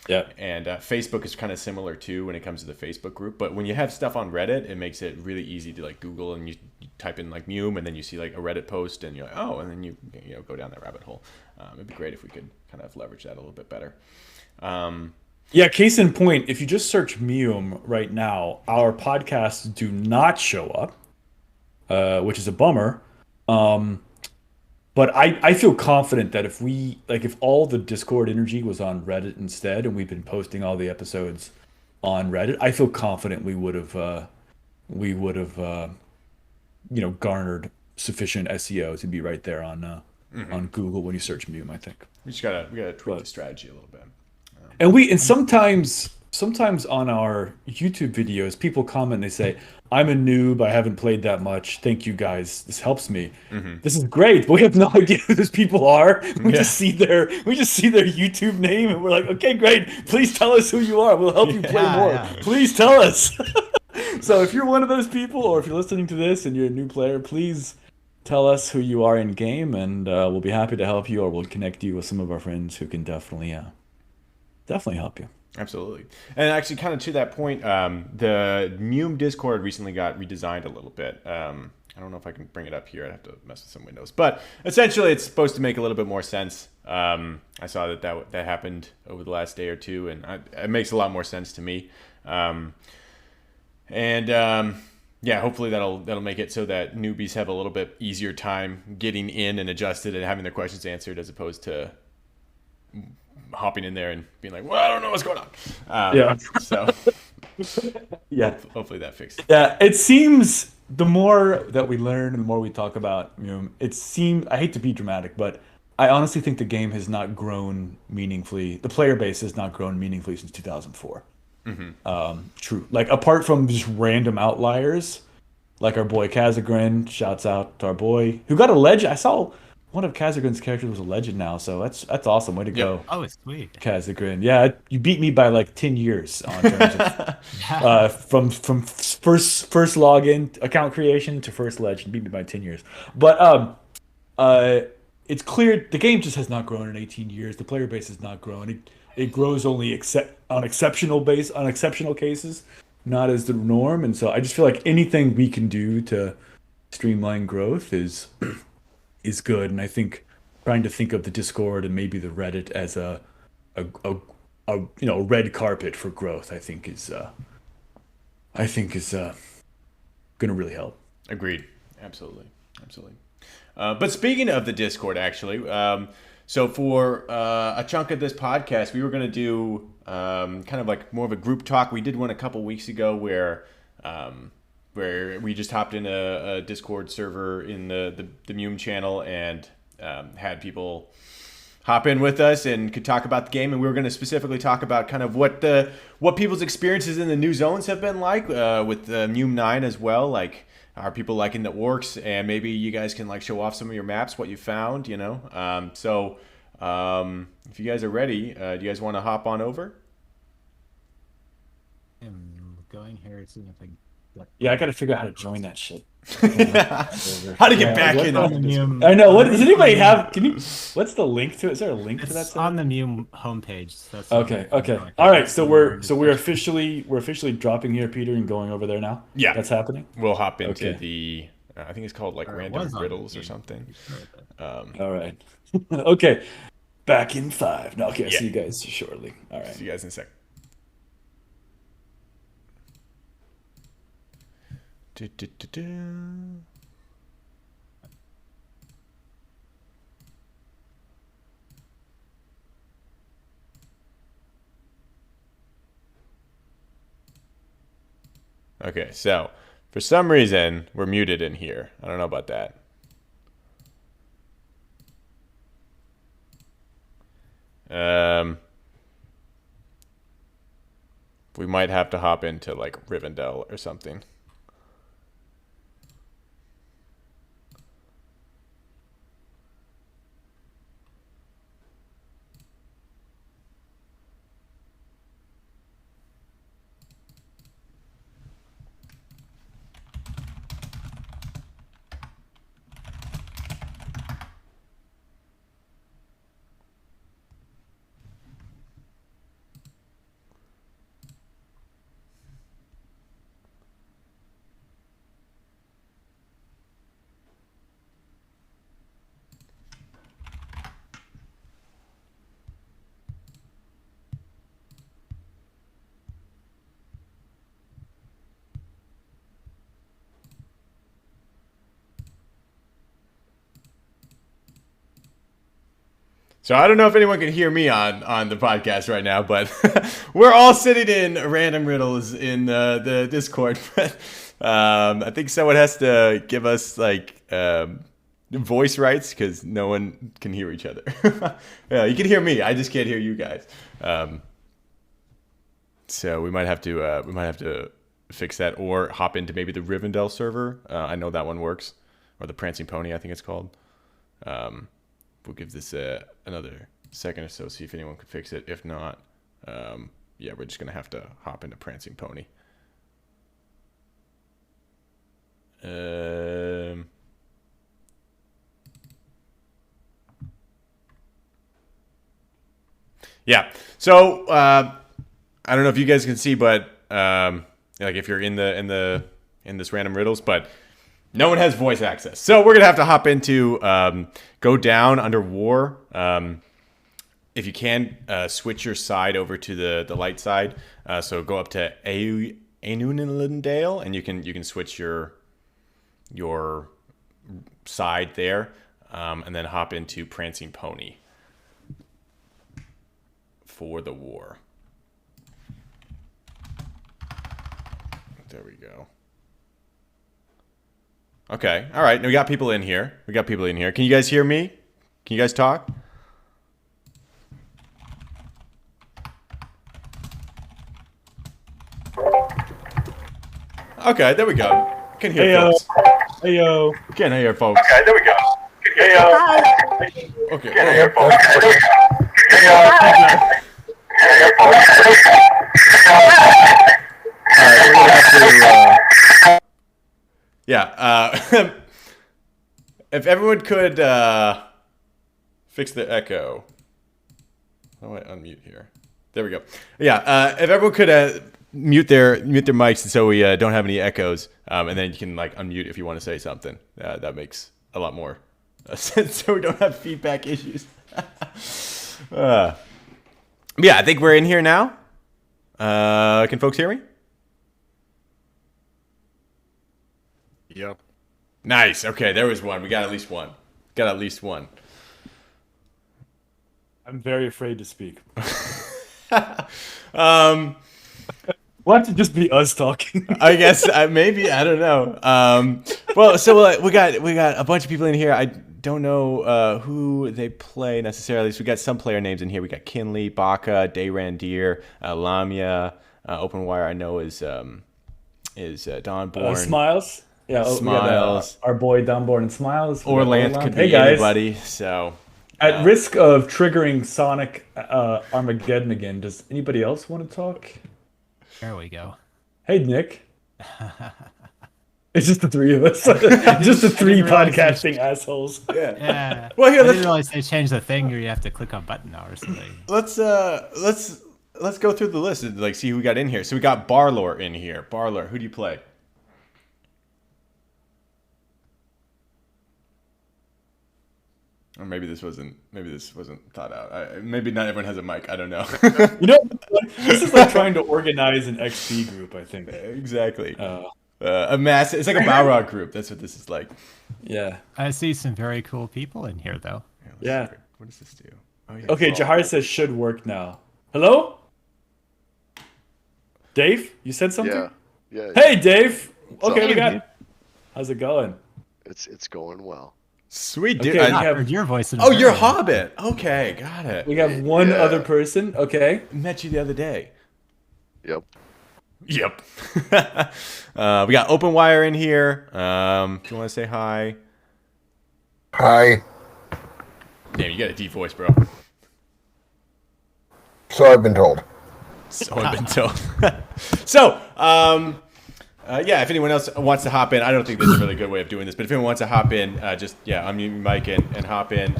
Yeah. And Facebook is kind of similar too when it comes to the Facebook group. But when you have stuff on Reddit, it makes it really easy to like Google and you type in like MUME and then you see like a Reddit post and you're like, oh, and then you go down that rabbit hole. It'd be great if we could kind of leverage that a little bit better. Yeah, case in point, if you just search MUME right now, our podcasts do not show up, which is a bummer. But I feel confident that if all the Discord energy was on Reddit instead, and we've been posting all the episodes on Reddit, I feel confident we would have garnered sufficient SEO to be right there on Google when you search MUME, I think. We gotta tweak the strategy a little bit. And sometimes on our YouTube videos, people comment and they say, I'm a noob, I haven't played that much. Thank you guys. This helps me. Mm-hmm. This is great, but we have no idea who these people are. We just see their YouTube name and we're like, okay, great. Please tell us who you are. We'll help you play more. Yeah. Please tell us. So if you're one of those people, or if you're listening to this and you're a new player, please tell us who you are in game, and we'll be happy to help you, or we'll connect you with some of our friends who can definitely help you. Absolutely. And actually, kind of to that point, the MUME Discord recently got redesigned a little bit. I don't know if I can bring it up here. I'd have to mess with some windows. But essentially, it's supposed to make a little bit more sense. I saw that happened over the last day or two, and it makes a lot more sense to me. Yeah, hopefully that'll make it so that newbies have a little bit easier time getting in and adjusted and having their questions answered, as opposed to hopping in there and being like, well, I don't know what's going on. Yeah. So Yeah. hopefully that fixes it. Yeah, it seems the more that we learn and the more we talk about, it seems, I hate to be dramatic, but I honestly think the game has not grown meaningfully. The player base has not grown meaningfully since 2004. True. Like, apart from just random outliers, like our boy Kazagrin, shouts out to our boy who got a legend. I saw one of Kazagrin's characters was a legend now, so that's awesome. Way to go, Oh, it's sweet. Kazagrin. Yeah, you beat me by like 10 years on terms of from first login account creation to first legend. Beat me by 10 years. But it's clear the game just has not grown in 18 years. The player base has not grown. It grows only on exceptional cases, not as the norm. And so I just feel like anything we can do to streamline growth is good. And I think trying to think of the Discord and maybe the Reddit as a red carpet for growth, I think is gonna really help. Agreed. Absolutely. But speaking of the Discord, actually, so for a chunk of this podcast, we were going to do kind of like more of a group talk. We did one a couple weeks ago where we just hopped in a Discord server in the MUME channel and had people hop in with us and could talk about the game. And we were going to specifically talk about kind of what people's experiences in the new zones have been like with MUME 9 as well. Like, are people liking the orcs? And maybe you guys can like show off some of your maps, what you found, So if you guys are ready, do you guys want to hop on over? I'm going here to see if I can. Yeah, I gotta figure out how to join that shit. How to get back in? I know. What does anybody have? What's the link to it? Is there a link to that? It's on the MUME homepage. So that's Okay. All right. So we're officially dropping here, Peter, and going over there now. Yeah, that's happening. We'll hop into the. I think it's called like random riddles or something. All right. Okay. Back in 5. No. Okay. Yeah. See you guys shortly. All right. See you guys in a sec. Okay, so for some reason we're muted in here. I don't know about that. We might have to hop into like Rivendell or something. So I don't know if anyone can hear me on the podcast right now, but we're all sitting in random riddles in the Discord. I think someone has to give us like voice rights because no one can hear each other. Yeah, you can hear me. I just can't hear you guys. So we might have to fix that or hop into maybe the Rivendell server. I know that one works, or the Prancing Pony, I think it's called. We'll give this another second or so, see if anyone can fix it. If not, yeah, we're just gonna have to hop into Prancing Pony. Yeah. So I don't know if you guys can see, but like if you're in this random riddles, but no one has voice access. So we're gonna have to hop into go down under war. If you can, switch your side over to the light side. So go up to Anunilindale, and you can switch your side there, and then hop into Prancing Pony for the war. There we go. Okay. All right. We got people in here. Can you guys hear me? Can you guys talk? Okay. There we go. Can hear folks. Hey yo. Can hear folks. Okay, there we go. Hey, Okay. can hear folks. All right, we're gonna have to, yeah. If everyone could fix the echo. How do I unmute here? There we go. Yeah. If everyone could mute their mics so we don't have any echoes, and then you can like unmute if you want to say something. That makes a lot more sense, so we don't have feedback issues. Yeah, I think we're in here now. Can folks hear me? Yep. Nice. Okay, there was one. We got at least one. I'm very afraid to speak. Um, We'll have to just be us talking. I guess maybe I don't know. Well, so we got a bunch of people in here. I don't know who they play necessarily. So we got some player names in here. We got Kinley, Baka, Dayrandir, Lamia. OpenWire I know is Dawnborn. Smiles. Yeah, Smiles. We got, our boy Dawnborn and Smiles. Orlanth could be hey guys. anybody. So At risk of triggering Sonic Armageddon again, does anybody else want to talk? There we go. Hey, Nick. It's just the three of us. Just the three podcasting assholes. Yeah. Well, here I didn't realize they changed the thing where you have to click on button now or something. let's go through the list and like see who we got in here. So we got Barlor in here. Barlor, who do you play? Or maybe this wasn't thought out. Maybe not everyone has a mic. I don't know. You know, this is like trying to organize an XP group, I think. Exactly. A mass. It's like a Balrog group. That's what this is like. Yeah. I see some very cool people in here, though. Yeah. What does this do? Oh, yeah. Okay, Jahar says should work now. Hello? Dave? You said something? Yeah. Hey, Dave. Okay, up? we got. How's it going? It's going well. Sweet dude. Okay, I we have- heard your voice. In Oh, you're earlier. Hobbit. Okay, got it. We have one Yeah. other person. Okay. Met you the other day. Yep. Yep. We got OpenWire in here. If you want to say hi. Hi. Damn, you got a deep voice, bro. So I've been told. So I've been told. So, yeah, if anyone else wants to hop in, I don't think there's a really good way of doing this, but if anyone wants to hop in, just, unmute your mic and hop in.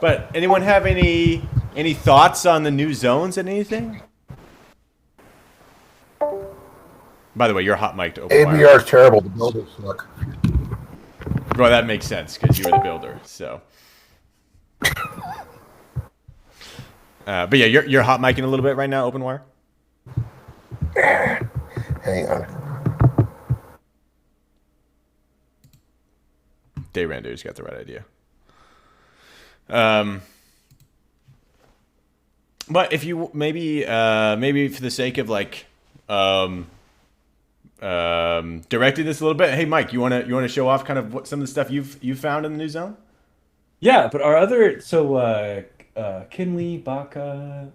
But anyone have any thoughts on the new zones and anything? By the way, you're hot mic to OpenWire. ABR is terrible. The buildings suck. Well, that makes sense because you were the builder, so. But yeah, you're hot micing a little bit right now, OpenWire? Hang on. Dayrander's got the right idea. But if you maybe for the sake of like directing this a little bit, hey Mike, you wanna show off kind of what some of the stuff you've found in the new zone? Yeah, but our other Kinley, Baka,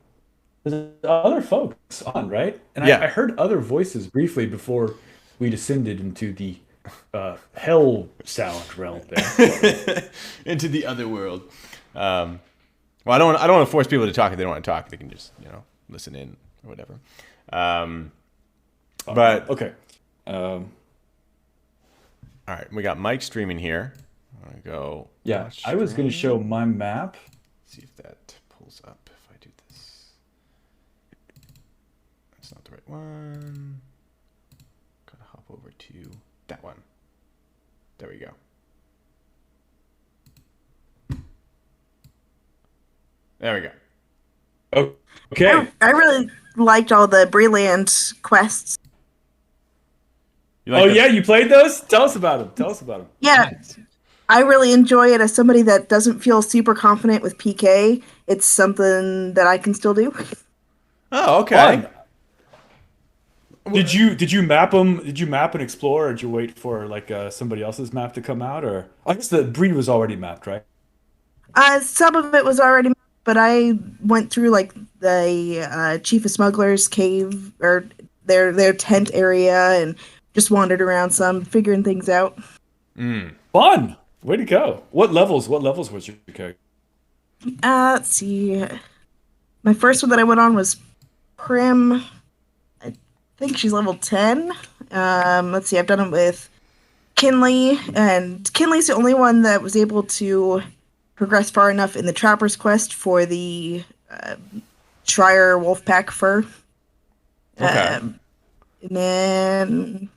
there's other folks on, right? And Yeah. I heard other voices briefly before we descended into the hell sound realm there. Into the other world. Well, I don't want to force people to talk if they don't want to talk. They can just listen in or whatever. But okay. All right, we got Mike streaming here. I'm gonna go. Yeah, watch I was going to stream. show my map. See if that pulls up. If I do this, that's not the right one. Gotta hop over to that one. There we go. There we go. Oh, okay. I really liked all the Breland quests. You like Oh those? yeah, you played those? Tell us about them. Tell us about them. Yeah, I really enjoy it as somebody that doesn't feel super confident with PK. It's something that I can still do. Oh, okay. Fun. Did you map them? Did you map and explore, or did you wait for like somebody else's map to come out? Or I guess the breed was already mapped, right? Some of it was already, but I went through like the Chief of Smugglers cave or their tent area and just wandered around some, figuring things out. Fun. Way to go. What levels? What levels was your character? Let's see. My first one that I went on was Prim. I think she's level 10. Let's see. I've done it with Kinley, and Kinley's the only one that was able to progress far enough in the Trapper's quest for the Schreier Wolfpack fur. Okay. And then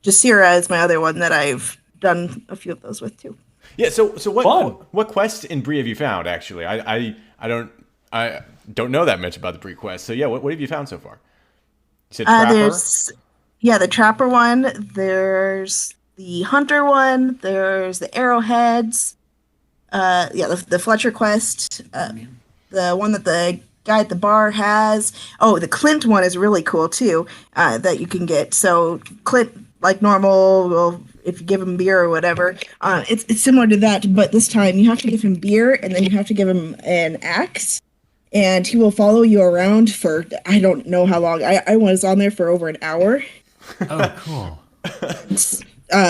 Jasira is my other one that I've done a few of those with too. Yeah. So Fun. what quests in Bree have you found? Actually, I don't know that much about the Bree quest. So yeah, what have you found so far? You said Trapper. There's the Trapper one. There's the Hunter one. There's the Arrowheads. The Fletcher quest. The one that the guy at the bar has. Oh, the Clint one is really cool too. That you can get. So Clint, like normal, well, if you give him beer or whatever, it's similar to that, but this time you have to give him beer and then you have to give him an axe, and he will follow you around for I don't know how long. I was on there for over an hour. Oh, cool.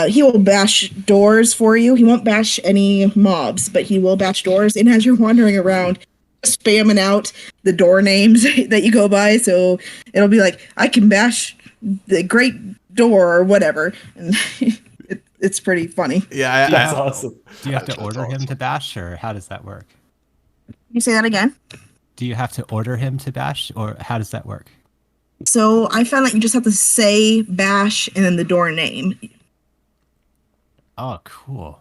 He will bash doors for you. He won't bash any mobs, but he will bash doors. And as you're wandering around, spamming out the door names that you go by, so it'll be like, I can bash the great door or whatever, and it's pretty funny. Yeah, That's awesome. Do you have to That's order him awesome. to bash, or how does that work? You say that again? Do you have to order him to bash, or how does that work? So I found that you just have to say bash and then the door name. Oh, cool.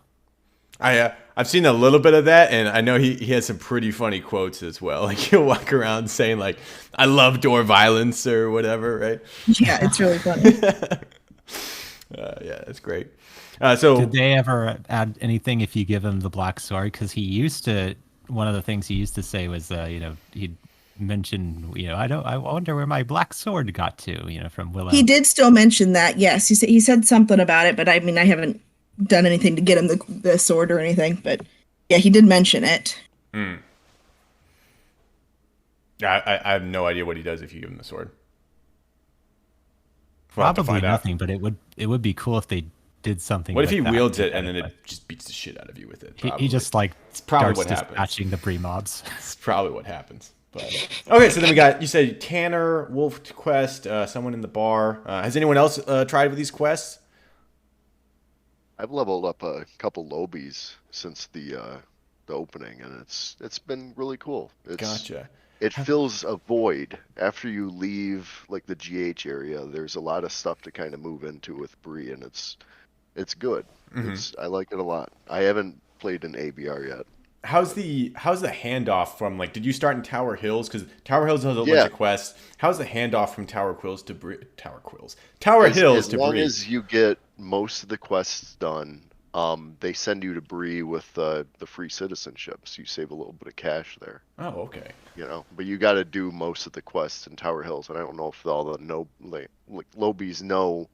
I've seen a little bit of that, and I know he has some pretty funny quotes as well. Like he'll walk around saying like, "I love door violence" or whatever, right? Yeah, it's really funny. Yeah, that's great. So Did they ever add anything if you give him the black sword? Because he used to. One of the things he used to say was, he'd mention, I wonder where my black sword got to, from Willow. He did still mention that, yes. He said something about it, but I mean, I haven't done anything to get him the sword or anything. But yeah, he did mention it. yeah, I have no idea what he does if you give him the sword. We'll have to Probably find out. nothing, but it would be cool if they did something. What if with he that. wields it and then it just beats the shit out of you with it? He just like probably starts what happens. dispatching the Bree mobs. It's probably what happens. But okay, so then we got, you said Tanner, Wolf Quest, someone in the bar. Has anyone else tried with these quests? I've leveled up a couple lobies since the opening, and it's been really cool. Gotcha. It fills a void after you leave like the GH area. There's a lot of stuff to kind of move into with Bree, and it's good. I like it a lot. I haven't played an ABR yet. How's the handoff from, like, did you start in Tower Hills? Because Tower Hills has a bunch of quests. How's the handoff from Tower Hills to Bree? As long as you get most of the quests done, they send you to Bree with the free citizenship, so you save a little bit of cash there. Oh, okay. But you got to do most of the quests in Tower Hills, and I don't know if all the lobies know,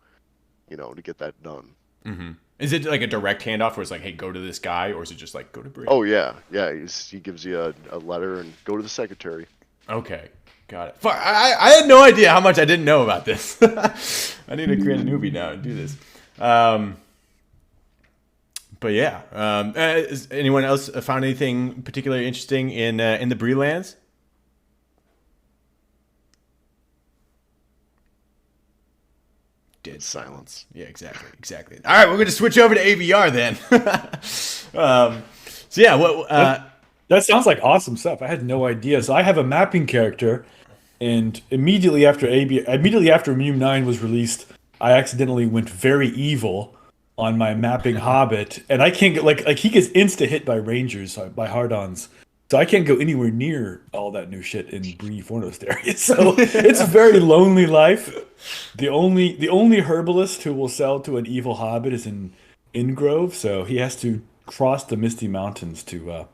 to get that done. Mm-hmm. Is it like a direct handoff where it's like, hey, go to this guy, or is it just like, go to Bree? Oh yeah. He gives you a letter and go to the secretary. Okay, got it. Fuck, I had no idea how much I didn't know about this. I need to create a newbie now and do this. But yeah, has anyone else found anything particularly interesting in the Bree lands? Dead silence. Yeah, exactly. All right, we're going to switch over to ABR then. So yeah, that sounds like awesome stuff. I had no idea. So I have a mapping character, and immediately after MUME 9 was released, I accidentally went very evil on my mapping hobbit, and I can't get like he gets insta hit by rangers, by hard-ons. So I can't go anywhere near all that new shit in Bree Fornost area. So it's a very lonely life. The only herbalist who will sell to an evil hobbit is in Ingrove, so he has to cross the Misty Mountains to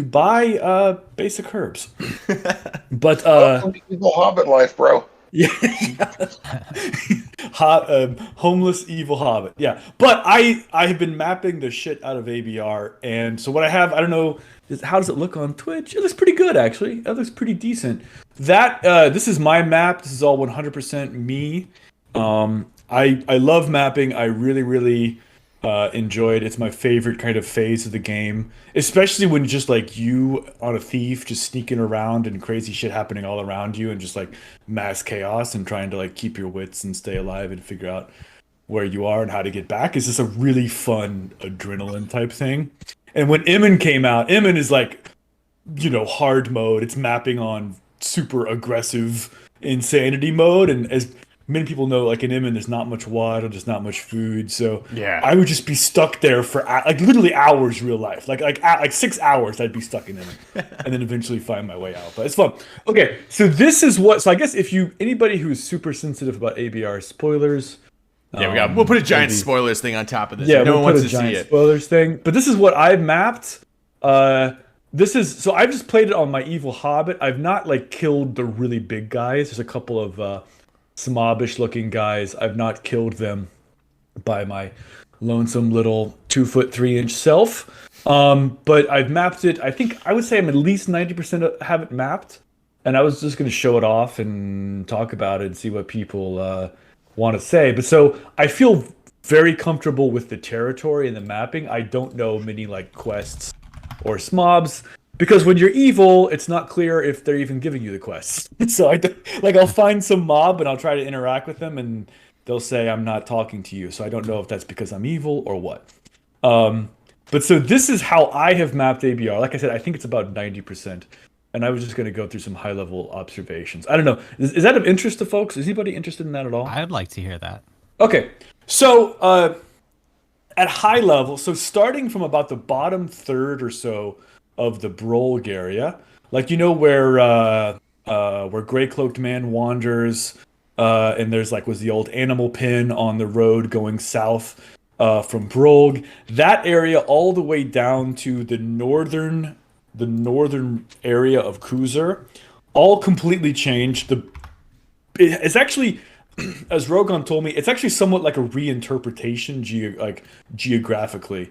buy basic herbs. But Evil Hobbit life, bro. yeah, homeless evil hobbit. Yeah, but I have been mapping the shit out of ABR, and so what I have, I don't know, how does it look on Twitch? It looks pretty good, actually. It looks pretty decent. That this is my map. This is all 100% me. I love mapping. I really enjoy it. It's my favorite kind of phase of the game, especially when just like you on a thief just sneaking around and crazy shit happening all around you and just like mass chaos and trying to like keep your wits and stay alive and figure out where you are and how to get back. Is just a really fun adrenaline type thing. And when Emin came out, Emin is like, hard mode. It's mapping on super aggressive insanity mode, and as many people know, like in Emin, there's not much water, there's not much food, so Yeah. I would just be stuck there for like literally hours, real life, like 6 hours. I'd be stuck in Emin, and then eventually find my way out. But it's fun. Okay, so this is what. So I guess if anybody who's super sensitive about ABR spoilers. Yeah, we'll put a giant maybe- spoilers thing on top of this. Yeah, no we'll one put wants a to see giant it. spoilers thing. But this is what I've mapped. So I've just played it on my evil hobbit. I've not like killed the really big guys. There's a couple of smobbish looking guys. I've not killed them by my lonesome little 2'3" self. But I've mapped it. I think I would say I'm at least 90% have it mapped. And I was just going to show it off and talk about it and see what people want to say. But so I feel very comfortable with the territory and the mapping. I don't know many like quests or smobs because when you're evil, it's not clear if they're even giving you the quests. So I'll find some mob and I'll try to interact with them and they'll say I'm not talking to you. So I don't know if that's because I'm evil or what. But so this is how I have mapped ABR. Like I said, I think it's about 90%. And I was just going to go through some high-level observations. I don't know. Is that of interest to folks? Is anybody interested in that at all? I'd like to hear that. Okay. So at high level, so starting from about the bottom third or so of the Brolg area, like where Gray Cloaked Man wanders, and there's was the old animal pen on the road going south from Brolg. That area all the way down to the northern area of Kuzer, all completely changed. It's actually, as Rogan told me, it's actually somewhat like a reinterpretation geographically,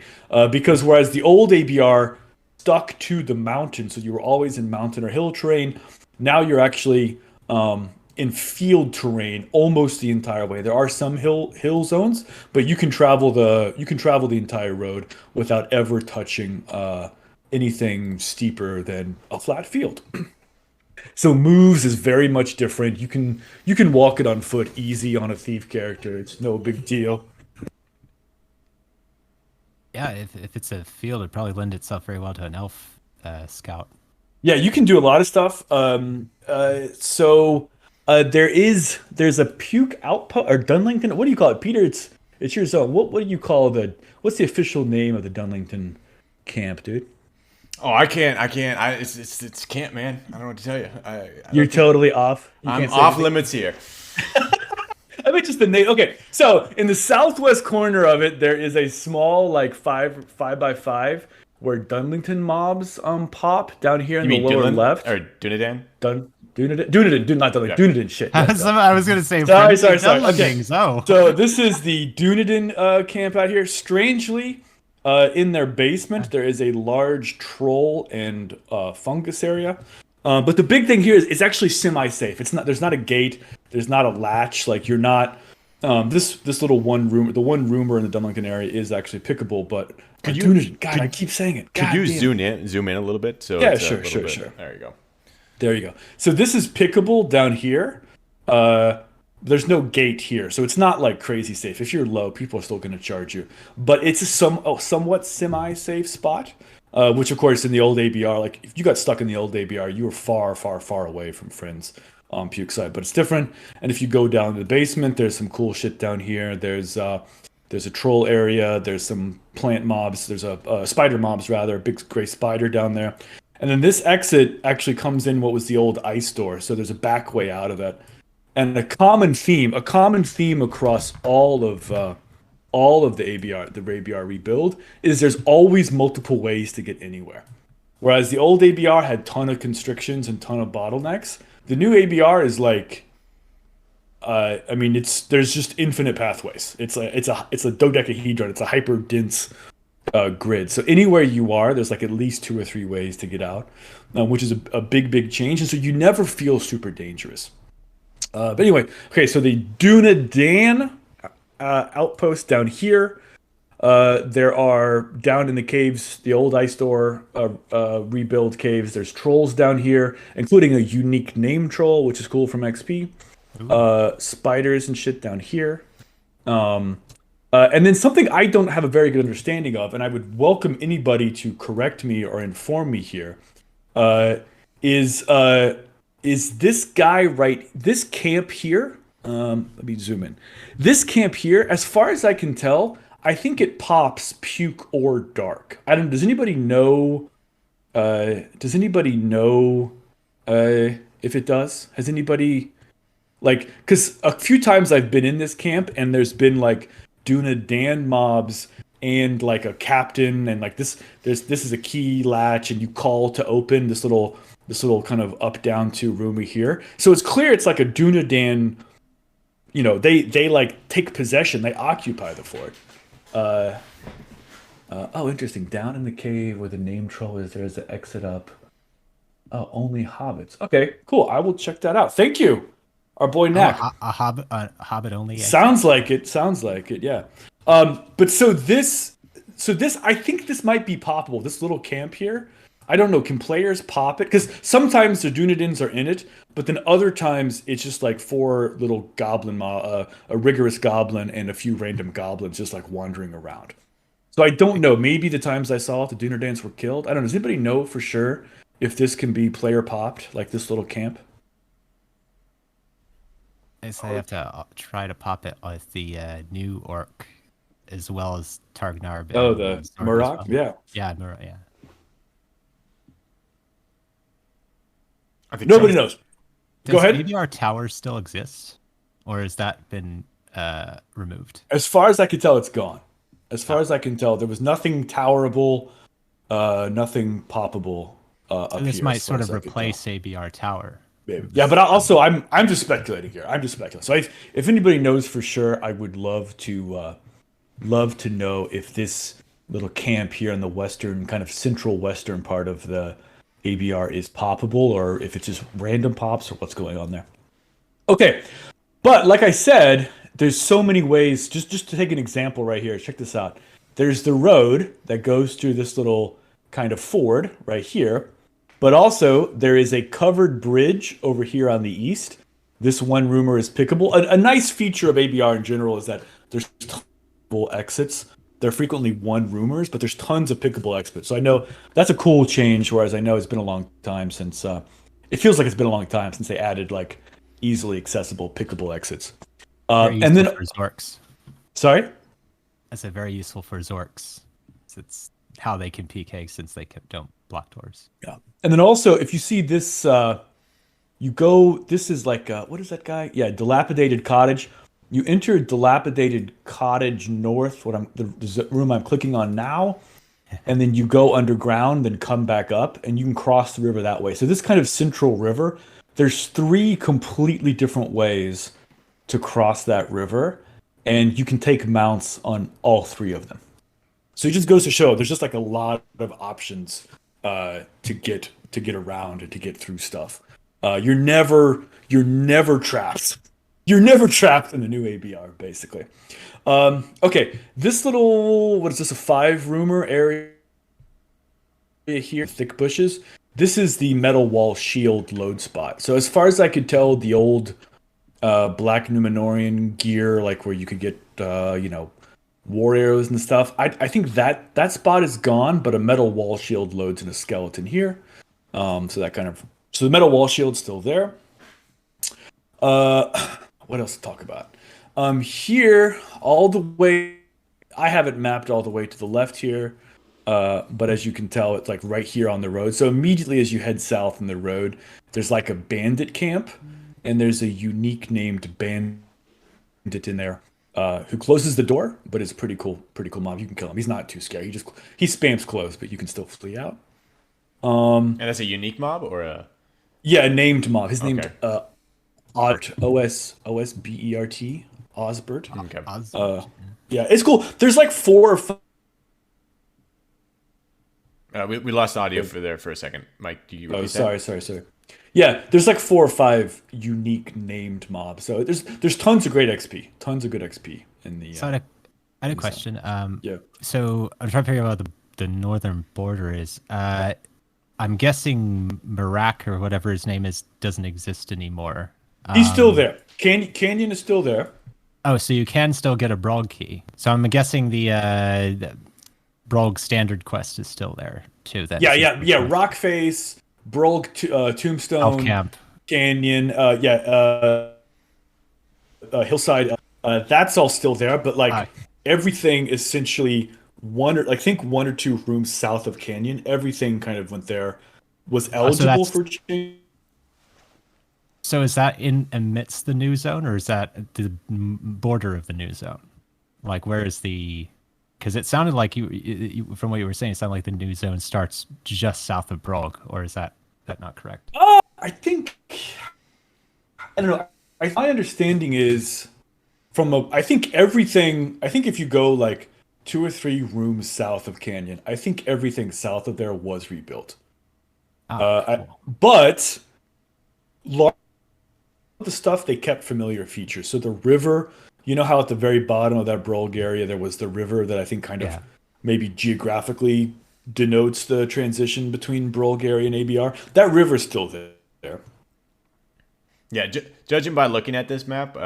because whereas the old ABR stuck to the mountain, so you were always in mountain or hill terrain, now you're actually in field terrain almost the entire way. There are some hill zones, but you can travel the entire road without ever touching anything steeper than a flat field. So moves is very much different. You can walk it on foot easy on a thief character. It's no big deal. Yeah, if it's a field, it'd probably lend itself very well to an elf scout. Yeah, you can do a lot of stuff. There's a puke outpost or Dunlington. What do you call it, Peter? It's your zone. What do you call what's the official name of the Dunlington camp, dude? Oh, I can't. It's can't, man. I don't know what to tell you. You're totally off. I'm off limits here. I mean, just the name. Okay, so in the southwest corner of it, there is a small, 5x5 where Dunlington mobs pop down here in the lower left. Or Dunedain? Dunedain, not Dunlington. Yeah. Dunedain, shit. I was going to say. Sorry. Okay. Dunlingtons, oh. So this is the Dunedain camp out here. Strangely, in their basement, there is a large troll and fungus area. But the big thing here is it's actually semi-safe. There's not a gate. There's not a latch. You're not. This little one room, the one roomer in the Dunlington area is actually pickable. But Dunedain, God, I keep saying it. Could you zoom in a little bit? So yeah, it's sure. There you go. There you go. So this is pickable down here. there's no gate here, so it's not like crazy safe. If you're low, people are still going to charge you, but it's a somewhat semi-safe spot. Which of course in the old ABR, like if you got stuck in the old ABR, you were far, far, far away from friends on Puke side. But it's different. And if you go down to the basement, there's some cool shit down here. There's a troll area. There's some plant mobs. There's a spider mobs rather, a big gray spider down there. And then this exit actually comes in what was the old ice door. So there's a back way out of it. And a common theme across all of the ABR rebuild is there's always multiple ways to get anywhere. Whereas the old ABR had ton of constrictions and ton of bottlenecks, the new ABR is like, there's just infinite pathways. It's a dodecahedron. It's a hyper dense grid. So anywhere you are, there's like at least 2 or 3 ways to get out, which is a big change. And so you never feel super dangerous. But anyway, okay, so the Dunedain outpost down here. There are down in the caves, the old ice door rebuild caves. There's trolls down here, including a unique name troll, which is cool from XP. Spiders and shit down here. And then something I don't have a very good understanding of, and I would welcome anybody to correct me or inform me here, is this guy this camp here. Let me zoom in. This camp here, as far as I can tell, I think it pops puke or dark. I don't. Does anybody know? Does anybody know if it does? Has anybody because a few times I've been in this camp and there's been like Dunedain mobs and like a captain and like this. This is a key latch and you call to open this little kind of up down 2 roomy here. So it's clear it's like a Dunedain. You know, they like take possession, they occupy the fort. Oh, interesting. Down in the cave where the name troll is, there's an exit up. Oh, only hobbits. Okay, cool. I will check that out. Thank you, our boy Knack. A hobbit only. Sounds like it. Yeah. But so this, I think this might be poppable. This little camp here. I don't know. Can players pop it? Because sometimes the Dunedains are in it, but then other times it's just like 4 little goblin, a rigorous goblin, and a few random goblins just like wandering around. So I don't know. Maybe the times I saw it, the Dunedains were killed. I don't know. Does anybody know for sure if this can be player popped, like this little camp? I say I have to try to pop it with the new orc, as well as Targnar. Oh, the Murok? Yeah. Yeah, Murok, yeah. I think Nobody knows. Go ahead. Does ABR Tower still exist? Or has that been removed? As far as I can tell, it's gone. As far as I can tell, there was nothing towerable, nothing poppable up here. This might sort of replace ABR Tower. Yeah, but also I'm just speculating here. I'm just speculating. So if anybody knows for sure, I would love to know if this little camp here in the western, kind of central western part of the ABR is poppable, or if it's just random pops, or what's going on there. Okay, but like I said, there's so many ways. Just to take an example right here, check this out. There's the road that goes through this little kind of ford right here, but also there is a covered bridge over here on the east. This one rumor is pickable. A nice feature of ABR in general is that there's multiple exits. They're frequently one roomers, but there's tons of pickable exits. So I know that's a cool change, whereas I know it's been a long time since... it feels like it's been a long time since they added like easily accessible pickable exits. And then for Zorks. Sorry? That's very useful for Zorks. It's how they can PK since they don't block doors. Yeah. And then also, if you see this, you go... This is like... what is that guy? Yeah, Dilapidated Cottage. You enter Dilapidated Cottage North, the room I'm clicking on now, and then you go underground, then come back up, and you can cross the river that way. So this kind of central river, there's 3 completely different ways to cross that river, and you can take mounts on all 3 of them. So it just goes to show there's just like a lot of options to get around and to get through stuff. You're never trapped. You're never trapped in the new ABR, basically. Okay, this little, what is this, a 5-roomer area here, thick bushes. This is the metal wall shield load spot. So as far as I could tell, the old black Numenorian gear, like where you could get war arrows and stuff. I think that spot is gone, but a metal wall shield loads in a skeleton here. So the metal wall shield's still there. What else to talk about? Here, all the way, I have it mapped all the way to the left here. But as you can tell, it's like right here on the road. So immediately as you head south on the road, there's like a bandit camp, and there's a unique named bandit in there who closes the door, but it's pretty cool mob. You can kill him. He's not too scary. He spams close, but you can still flee out. And that's a unique mob or a a named mob. His Okay. named Osbert, Osbert, Osbert. Okay. Yeah, it's cool. There's like 4 or 5. We lost audio for a second. Mike, do you repeat Oh, sorry. Yeah, there's like 4 or 5 unique named mobs. So there's tons of great XP, tons of good XP in the. So I had a question. Yeah. So I'm trying to figure out what the northern border is. I'm guessing Marak or whatever his name is doesn't exist anymore. He's still there. Canyon is still there. Oh, so you can still get a Brog key. So I'm guessing the Brog standard quest is still there too. Then. Yeah. Rockface, Brolg, Tombstone, Elf Camp, Canyon, Hillside. That's all still there, but like everything essentially one or two rooms south of Canyon, everything kind of went there, was eligible for change. So is that amidst the new zone, or is that the border of the new zone? Like, where is the? Because it sounded like you, from what you were saying, it sounded like the new zone starts just south of Brog, or is that not correct? I think I don't know. My understanding is I think if you go like 2 or 3 rooms south of Canyon, I think everything south of there was rebuilt. Cool. But large the stuff they kept familiar features. So the river, you know how at the very bottom of that Brolg area there was the river that I think kind of maybe geographically denotes the transition between Brolg area and ABR. That river's still there. Yeah, judging by looking at this map,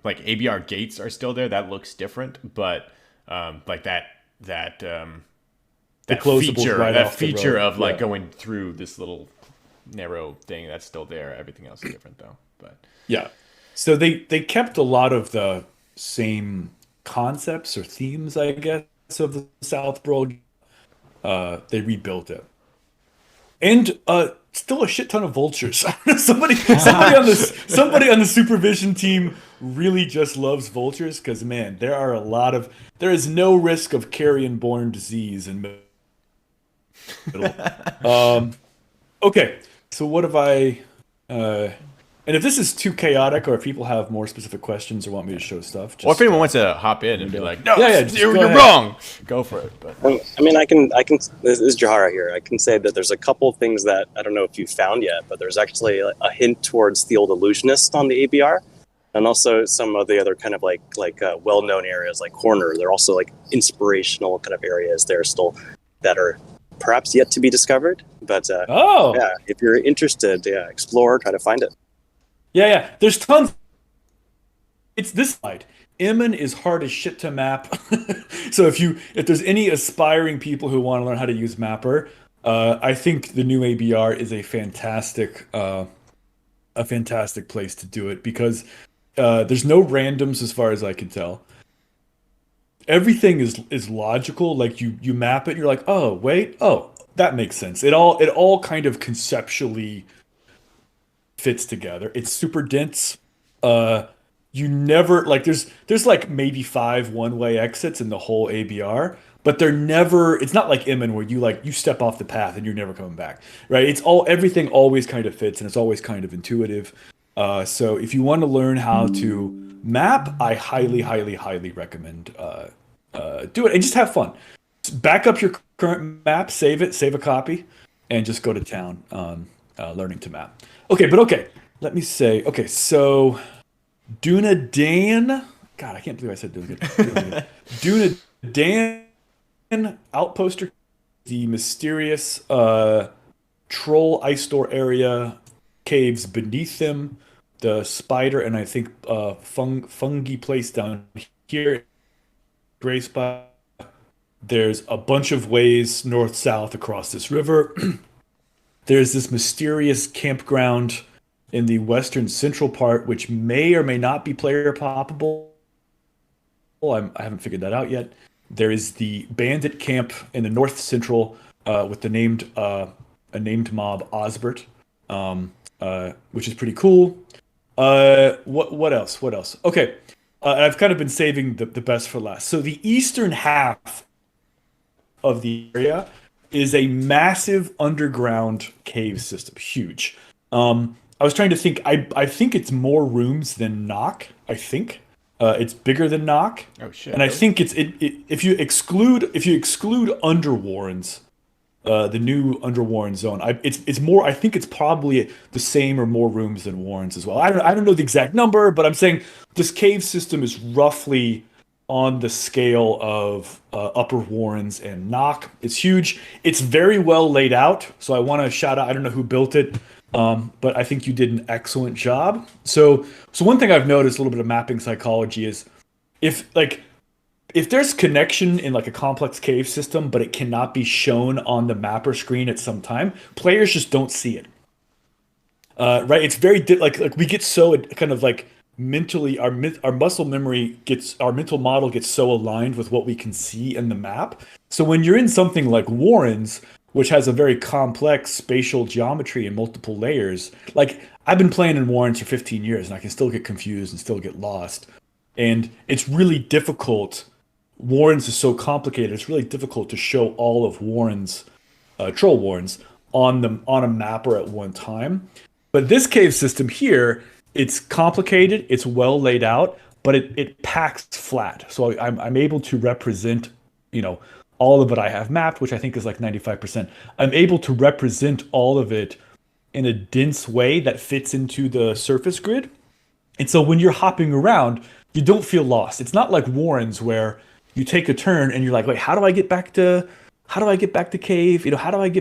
like ABR gates are still there. That looks different, but like that closables feature of like going through this little narrow thing, that's still there. Everything else is different though. But yeah, so they kept a lot of the same concepts or themes, I guess, of the South Brolg. They rebuilt it, and still a shit ton of vultures. somebody on the supervision team really just loves vultures because man, there is no risk of carrion-borne disease in middle. Okay, so what have I? And if this is too chaotic, or if people have more specific questions or want me to show stuff, or if anyone wants to hop in and be like, "No, you're ahead. wrong," go for it. But I mean, I can. This is Jahara here. I can say that there's a couple of things that I don't know if you found yet, but there's actually a hint towards the old illusionist on the ABR, and also some of the other kind of like well-known areas like Horner. They're also like inspirational kind of areas there still that are perhaps yet to be discovered. But if you're interested, explore, try to find it. Yeah. There's tons. It's this slide. Emon is hard as shit to map. So if there's any aspiring people who want to learn how to use Mapper, I think the new ABR is a fantastic place to do it because there's no randoms as far as I can tell. Everything is logical. Like you map it, and you're like, that makes sense. It all kind of conceptually fits together. It's super dense. You never like there's like maybe 5 one-way exits in the whole ABR, but it's not like Emon where you step off the path and you're never coming back, right? Everything always kind of fits and it's always kind of intuitive. So if you want to learn how to map, I highly recommend do it and just have fun. Back up your current map, save a copy, and just go to town learning to map. Okay, let me say, so Dunedain, God, I can't believe I said Dunedain. Dunedain Outposter, the mysterious troll ice store area, caves beneath them, the spider and I think fungi place down here, gray spot. There's a bunch of ways north-south across this river. There's this mysterious campground in the western central part, which may or may not be player poppable. I haven't figured that out yet. There is the bandit camp in the north central with the a named mob Osbert, which is pretty cool. What else? What else? Okay, I've kind of been saving the best for last. So the eastern half of the area is a massive underground cave system, huge. I was trying to think. I think it's more rooms than Knock. I think it's bigger than Knock. Oh shit! And I think if you exclude Underwarrens, the new Underwarren zone, it's more. I think it's probably the same or more rooms than Warrens as well. I don't know the exact number, but I'm saying this cave system is roughly on the scale of Upper Warrens and Knock. It's huge. It's very well laid out. So I want to shout out. I don't know who built it, but I think you did an excellent job. So one thing I've noticed, a little bit of mapping psychology, is if there's connection in like a complex cave system, but it cannot be shown on the mapper screen at some time, players just don't see it. Right? It's very like we get so kind of like mentally our muscle memory our mental model gets so aligned with what we can see in the map. So when you're in something like Warrens, which has a very complex spatial geometry and multiple layers, like I've been playing in Warrens for 15 years and I can still get confused and still get lost. And it's really difficult. Warrens is so complicated. It's really difficult to show all of Warrens, troll Warrens, on a mapper at one time. But this cave system here, it's complicated, it's well laid out, but it packs flat. So I'm able to represent, all of it I have mapped, which I think is like 95%. I'm able to represent all of it in a dense way that fits into the surface grid. And so when you're hopping around, you don't feel lost. It's not like Warrens where you take a turn and you're like, wait, how do I get back to cave? How do I get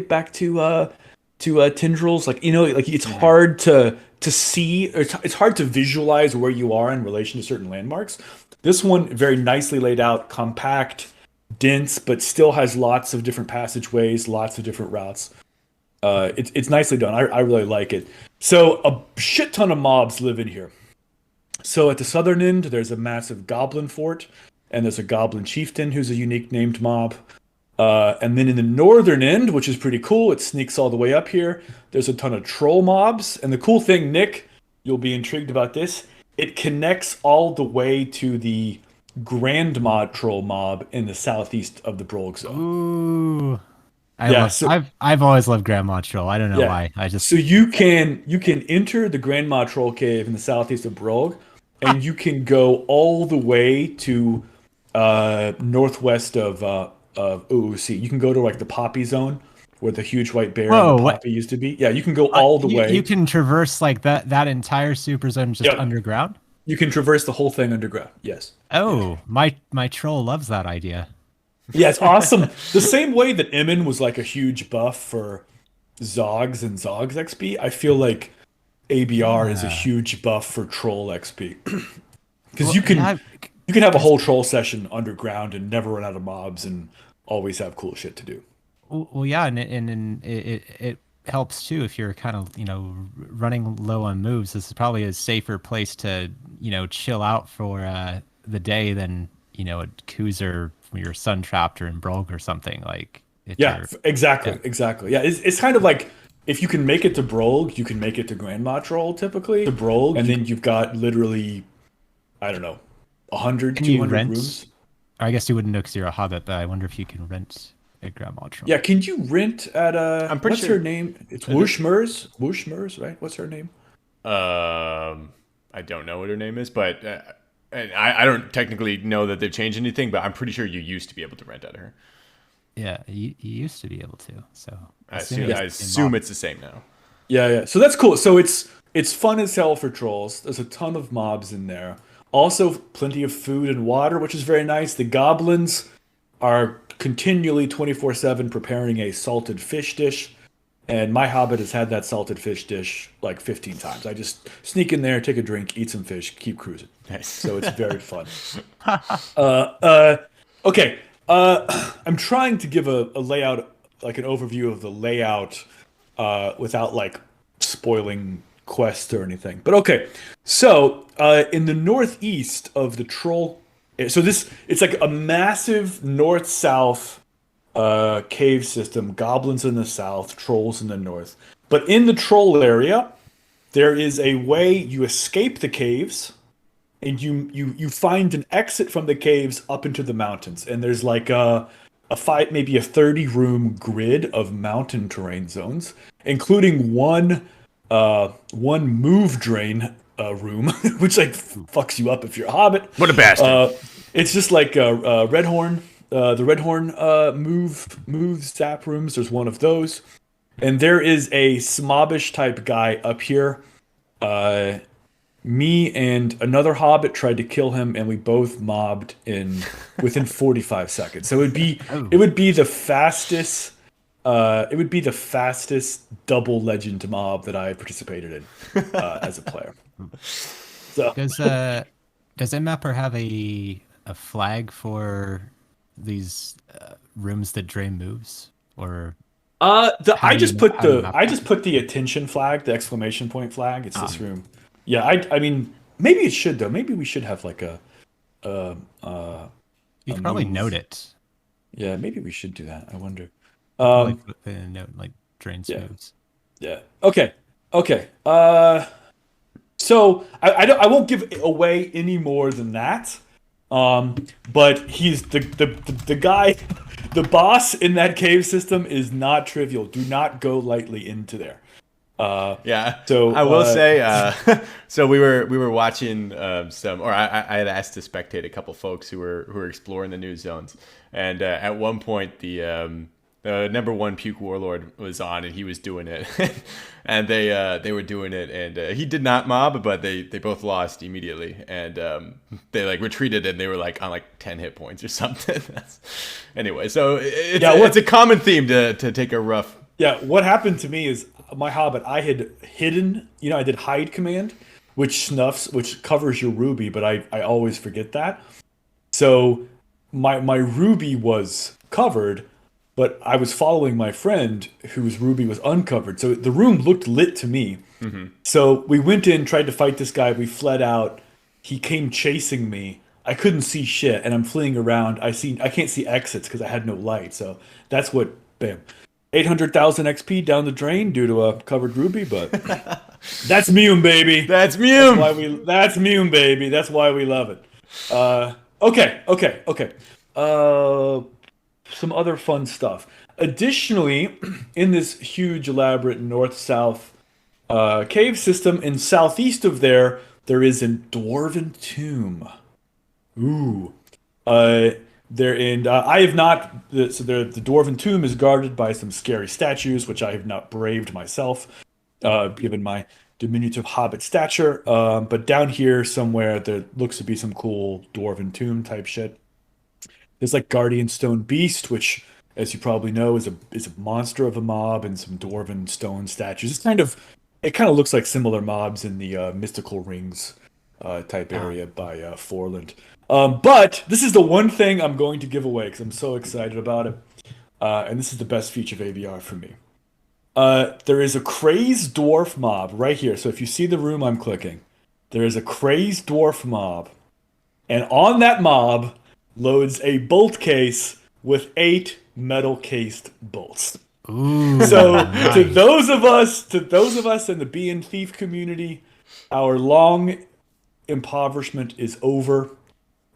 back to tendrils? It's hard to see, or it's hard to visualize where you are in relation to certain landmarks. This one, very nicely laid out, compact, dense, but still has lots of different passageways, lots of different routes. It's nicely done. I really like it. So a shit ton of mobs live in here. So at the southern end, there's a massive goblin fort, and there's a goblin chieftain who's a unique named mob. And then in the northern end, which is pretty cool, it sneaks all the way up here. There's a ton of troll mobs. And the cool thing, Nick, you'll be intrigued about this, it connects all the way to the Grand Mod troll mob in the southeast of the Brolg zone. Ooh. I've always loved Grandma Troll. I don't know why. So you can enter the Grandma Troll Cave in the southeast of Brolg, and you can go all the way to northwest of OOC. You can go to like the Poppy Zone where the huge white bear and the Poppy used to be. Yeah, you can go all the way. You can traverse like that entire super zone just underground? You can traverse the whole thing underground. Yes. Oh, my troll loves that idea. Yeah, it's awesome. The same way that Emin was like a huge buff for Zogs and Zogs XP, I feel like ABR is a huge buff for Troll XP. Because you can have a whole troll session underground and never run out of mobs and always have cool shit to do. Well, yeah, and it helps too if you're kind of running low on moves. This is probably a safer place to chill out for the day than a Kuzer from your Sun Trapped or in Brolg or something like. Exactly. Yeah, it's kind of like if you can make it to Brolg, you can make it to Grandma Troll typically to Brolg, and then you've got literally, I don't know, 100, 200 rooms. I guess you wouldn't know because you're a hobbit, but I wonder if you can rent a Grandma Troll. Yeah, can you rent at I'm pretty sure her name? It's Wooshmers. Wooshmers, right? What's her name? I don't know what her name is, but I don't technically know that they've changed anything, but I'm pretty sure you used to be able to rent out of her. Yeah, you used to be able to. So I assume it's the same now. Yeah. So that's cool. So it's fun as hell for trolls. There's a ton of mobs in there. Also, plenty of food and water, which is very nice. The goblins are continually 24/7 preparing a salted fish dish. and my Hobbit has had that salted fish dish like 15 times. I just sneak in there, take a drink, eat some fish, keep cruising. Nice. So it's very fun. Okay. I'm trying to give a layout, like an overview of the layout, without like spoiling quests or anything. But okay. So in the northeast of the troll, so it's like a massive north-south cave system. Goblins in the south, trolls in the north. But in the troll area, there is a way you escape the caves. And you find an exit from the caves up into the mountains, and there's like a 30-room grid of mountain terrain zones, including one move drain room, which like fucks you up if you're a hobbit. What a bastard! It's just like Redhorn, the Redhorn move zap rooms. There's one of those, and there is a Smobbish type guy up here. Me and another hobbit tried to kill him, and we both mobbed within 45 seconds. So it would be the fastest. It would be the fastest double legend mob that I participated in as a player. So Does Mmapper have a flag for these rooms that drain moves, or? I just put the attention flag, the exclamation point flag. It's this room. Yeah, I mean, maybe it should though. Maybe we should have like you could probably note it. Yeah, maybe we should do that. I wonder. Like put the note like drains moves. Yeah. Okay. So I won't give away any more than that. But he's the guy, the boss in that cave system is not trivial. Do not go lightly into there. So I will say, so we were watching some, or I had asked to spectate a couple folks who were exploring the new zones, and at one point the number one puke warlord was on, and he was doing it, and they were doing it, and he did not mob, but they both lost immediately, and they like retreated, and they were like on like 10 hit points or something. Anyway, so it's a common theme to take a rough. Yeah, what happened to me is my Hobbit, I had hidden, I did hide command, which covers your ruby, but I always forget that. So my ruby was covered, but I was following my friend whose ruby was uncovered. So the room looked lit to me. Mm-hmm. So we went in, tried to fight this guy. We fled out. He came chasing me. I couldn't see shit, and I'm fleeing around. I can't see exits because I had no light. So that's what, bam. 800,000 XP down the drain due to a covered ruby, but that's MUME, baby. That's MUME. That's MUME, baby. That's why we love it. Okay. Some other fun stuff. Additionally, in this huge, elaborate north-south cave system, in southeast of there is a dwarven tomb. Ooh. I have not. So the dwarven tomb is guarded by some scary statues, which I have not braved myself, given my diminutive hobbit stature. But down here somewhere, there looks to be some cool dwarven tomb type shit. There's like Guardian Stone Beast, which, as you probably know, is a monster of a mob, and some dwarven stone statues. It kind of looks like similar mobs in the Mystical Rings type area by Forland. But this is the one thing I'm going to give away because I'm so excited about it. And this is the best feature of ABR for me. There is a crazed dwarf mob right here. So if you see the room I'm clicking, there is a crazed dwarf mob. And on that mob loads a bolt case with 8 metal cased bolts. Ooh, so nice. to those of us in the Bee and Thief community, our long impoverishment is over.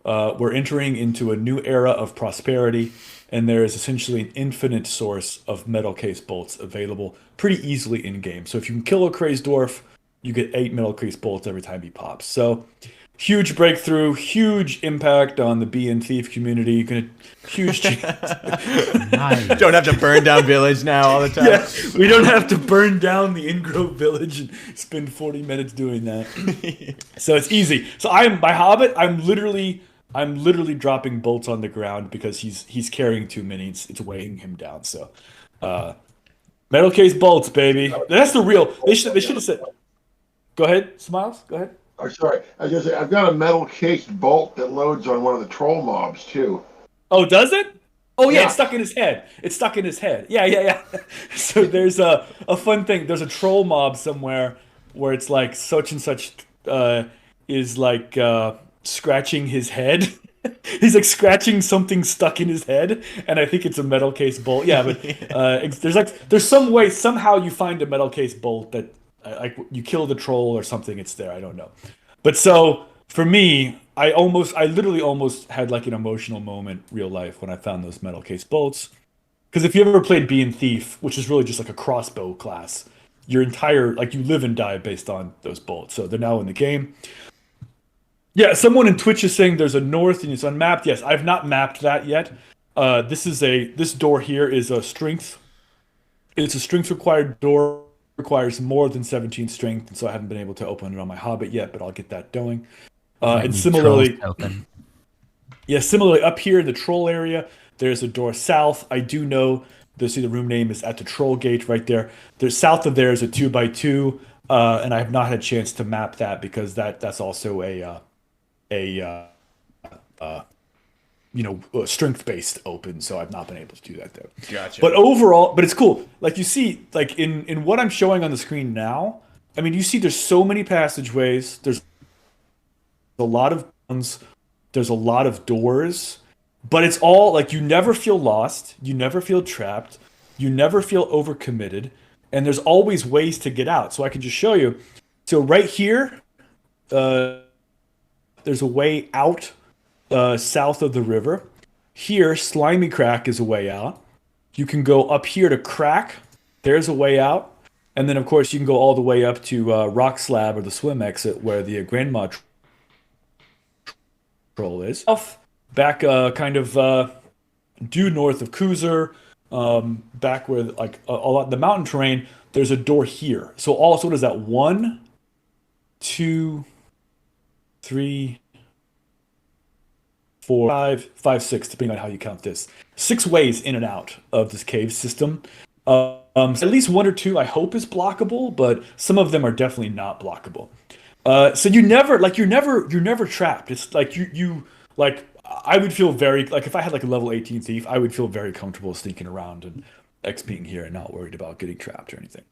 We're entering into a new era of prosperity, and there is essentially an infinite source of metal case bolts available pretty easily in game. So if you can kill a crazed dwarf, you get 8 metal case bolts every time he pops. So huge breakthrough, huge impact on the Bee and Thief community. Huge change. Nice. Don't have to burn down village now all the time. Yeah, we don't have to burn down the Ingrove village and spend 40 minutes doing that. So it's easy. So my Hobbit, I'm literally dropping bolts on the ground because he's carrying too many. It's weighing him down. So Metal case bolts, baby. That's the real. They should have said. Go ahead, Smiles. Go ahead. Oh, sorry. I was gonna say, I've got a metal cased bolt that loads on one of the troll mobs too. Oh, does it? Oh yeah, Yeah. it's stuck in his head. It's stuck in his head. Yeah. So there's a fun thing. There's a troll mob somewhere where it's like such and such is like scratching his head. He's like scratching something stuck in his head, and I think it's a metal case bolt. Yeah, but there's some way somehow you find a metal case bolt that like you kill the troll or something. It's there. I don't know. But so for me, I literally almost had like an emotional moment, real life, when I found those metal case bolts. Because if you ever played Being Thief, which is really just like a crossbow class, your entire like you live and die based on those bolts. So they're now in the game. Yeah, someone in Twitch is saying there's a north and it's unmapped. Yes, I've not mapped that yet. This door here is a strength. It's a strength required door. Requires more than 17 strength, and so I haven't been able to open it on my Hobbit yet, but I'll get that going. And similarly, similarly up here in the troll area, there's a door south. I do know the room name is at the troll gate right there. There's south of there is a 2x2, and I have not had a chance to map that because that's also a strength based open, so I've not been able to do that though. Gotcha. But overall, but it's cool. Like you see, like in what I'm showing on the screen now, I mean, you see there's so many passageways, there's a lot of guns, there's a lot of doors, but it's all like you never feel lost, you never feel trapped, you never feel overcommitted, and there's always ways to get out. So I can just show you. So right here, there's a way out south of the river. Here, Slimy Crack is a way out. You can go up here to Crack. There's a way out. And then, of course, you can go all the way up to Rock Slab or the swim exit where the Grandma Troll is. Back kind of due north of Kuzer, back where like a lot the mountain terrain, there's a door here. So what is that? 1, 2, 3, 4, 5, 6, depending on how you count this. 6 ways in and out of this cave system. At least 1 or 2 I hope is blockable, but some of them are definitely not blockable. So you're never trapped. It's like you like I would feel very like if I had like a level 18 thief, I would feel very comfortable sneaking around and XPing here and not worried about getting trapped or anything.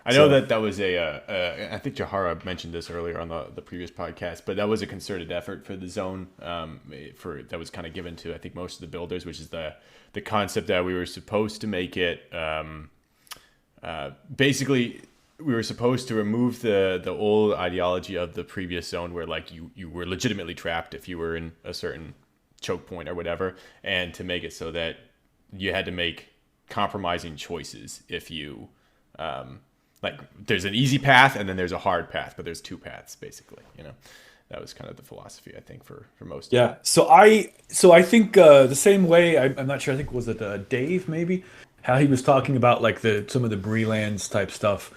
I know that was I think Jahara mentioned this earlier on the previous podcast, but that was a concerted effort for the zone. That was kind of given to I think most of the builders, which is the concept that we were supposed to make it. Basically, we were supposed to remove the old ideology of the previous zone, where like you were legitimately trapped if you were in a certain choke point or whatever, and to make it so that you had to make compromising choices if you. Like there's an easy path and then there's a hard path, but there's 2 paths basically, that was kind of the philosophy I think for most. Yeah. So I think the same way, I'm not sure, I think was it Dave maybe, how he was talking about like some of the Breelands type stuff.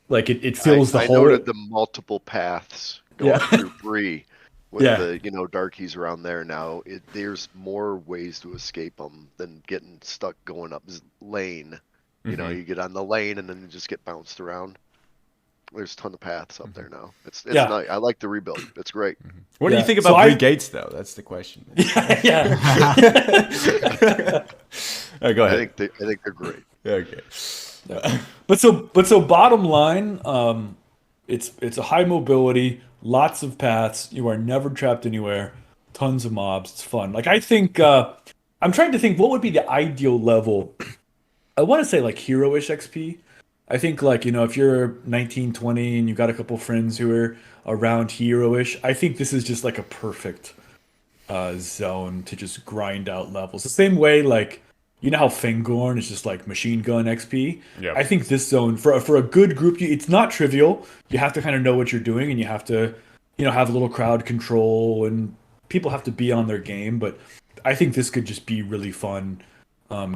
Like it fills the whole. I noted the multiple paths going through Bree with the darkies around there now. There's more ways to escape them than getting stuck going up lane. You get on the lane and then you just get bounced around. There's a ton of paths up there now. It's nice. I like the rebuild. It's great. What do you think about Bree Gates though? That's the question. Yeah. Go ahead. I think they're great. Okay. But so bottom line, it's a high mobility, lots of paths. You are never trapped anywhere. Tons of mobs. It's fun. Like I think I'm trying to think what would be the ideal level. I want to say like hero-ish XP. I think like, if you're 19, 20 and you've got a couple friends who are around hero-ish, I think this is just like a perfect zone to just grind out levels. The same way like, how Fangorn is just like machine gun XP? Yeah. I think this zone, for a good group, it's not trivial. You have to kind of know what you're doing and you have to, have a little crowd control and people have to be on their game. But I think this could just be really fun.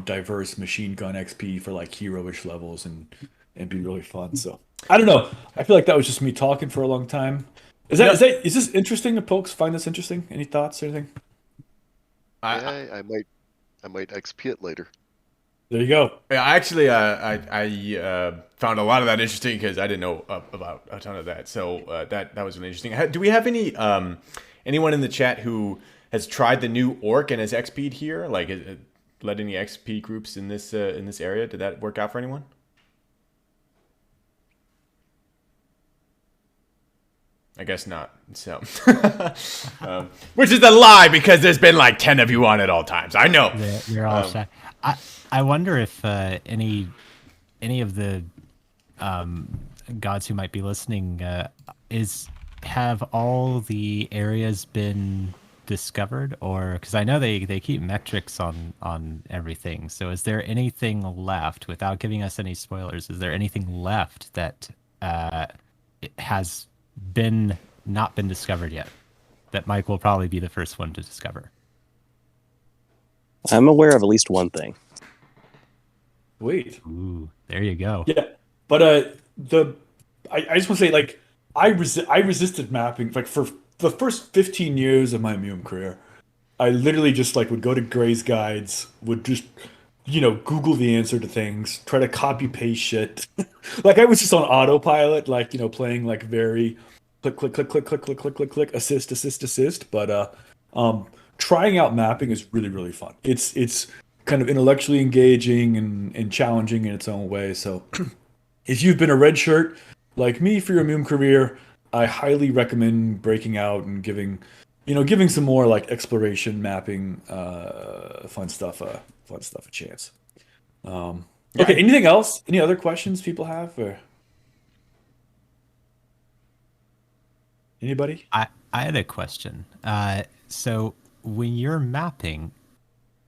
Diverse machine gun XP for like hero-ish levels and be really fun. So I don't know. I feel like that was just me talking for a long time. Is this interesting? Do folks find this interesting? Any thoughts or anything? I might XP it later. There you go. Yeah, actually, I found a lot of that interesting because I didn't know about a ton of that. So that was really interesting. Do we have any anyone in the chat who has tried the new orc and has XP'd here? Like, led any XP groups in this area? Did that work out for anyone? I guess not. So, which is a lie because there's been like 10 of you on at all times. I know. You're all shy. I wonder if any of the gods who might be listening have all the areas been discovered, or because I know they keep metrics on everything. So is there anything left, without giving us any spoilers? Is there anything left that it has not been discovered yet, that Mike will probably be the first one to discover? I'm aware of at least one thing. Wait. Ooh, there you go. Yeah, but I just want to say, like, I resisted mapping, like, for the first 15 years of my MUME career. I literally just like would go to Gray's guides, would just Google the answer to things, try to copy paste shit. Like, I was just on autopilot, like, playing like very click click click click click click click click click, assist assist assist. But trying out mapping is really, really fun. It's kind of intellectually engaging and challenging in its own way. So if you've been a red shirt like me for your MUME career, I highly recommend breaking out and giving some more like exploration, mapping, fun stuff a chance. Okay, anything else? Any other questions people have, or anybody? I had a question. So when you're mapping,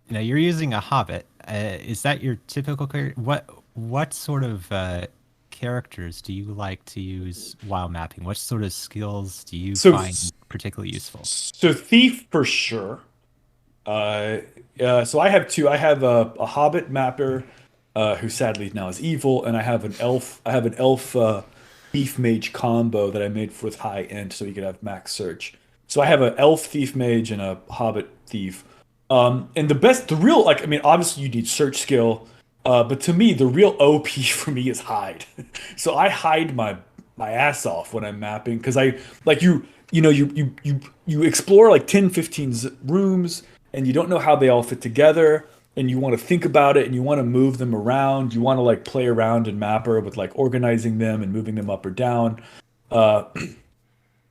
now you're using a hobbit. Is that your typical character? What sort of characters do you like to use while mapping? What sort of skills do you find particularly useful? So thief for sure. So I have two. I have a hobbit mapper who sadly now is evil, and I have an elf. Thief mage combo that I made with high end, so you could have max search. So I have an elf thief mage and a hobbit thief. And the real, like, I mean, obviously you need search skill, but to me the real OP for me is hide. So I hide my ass off when I'm mapping, because I like you explore like 10, 15 rooms, and you don't know how they all fit together, and you want to think about it, and you want to move them around. You want to like play around in Mapper with like organizing them and moving them up or down.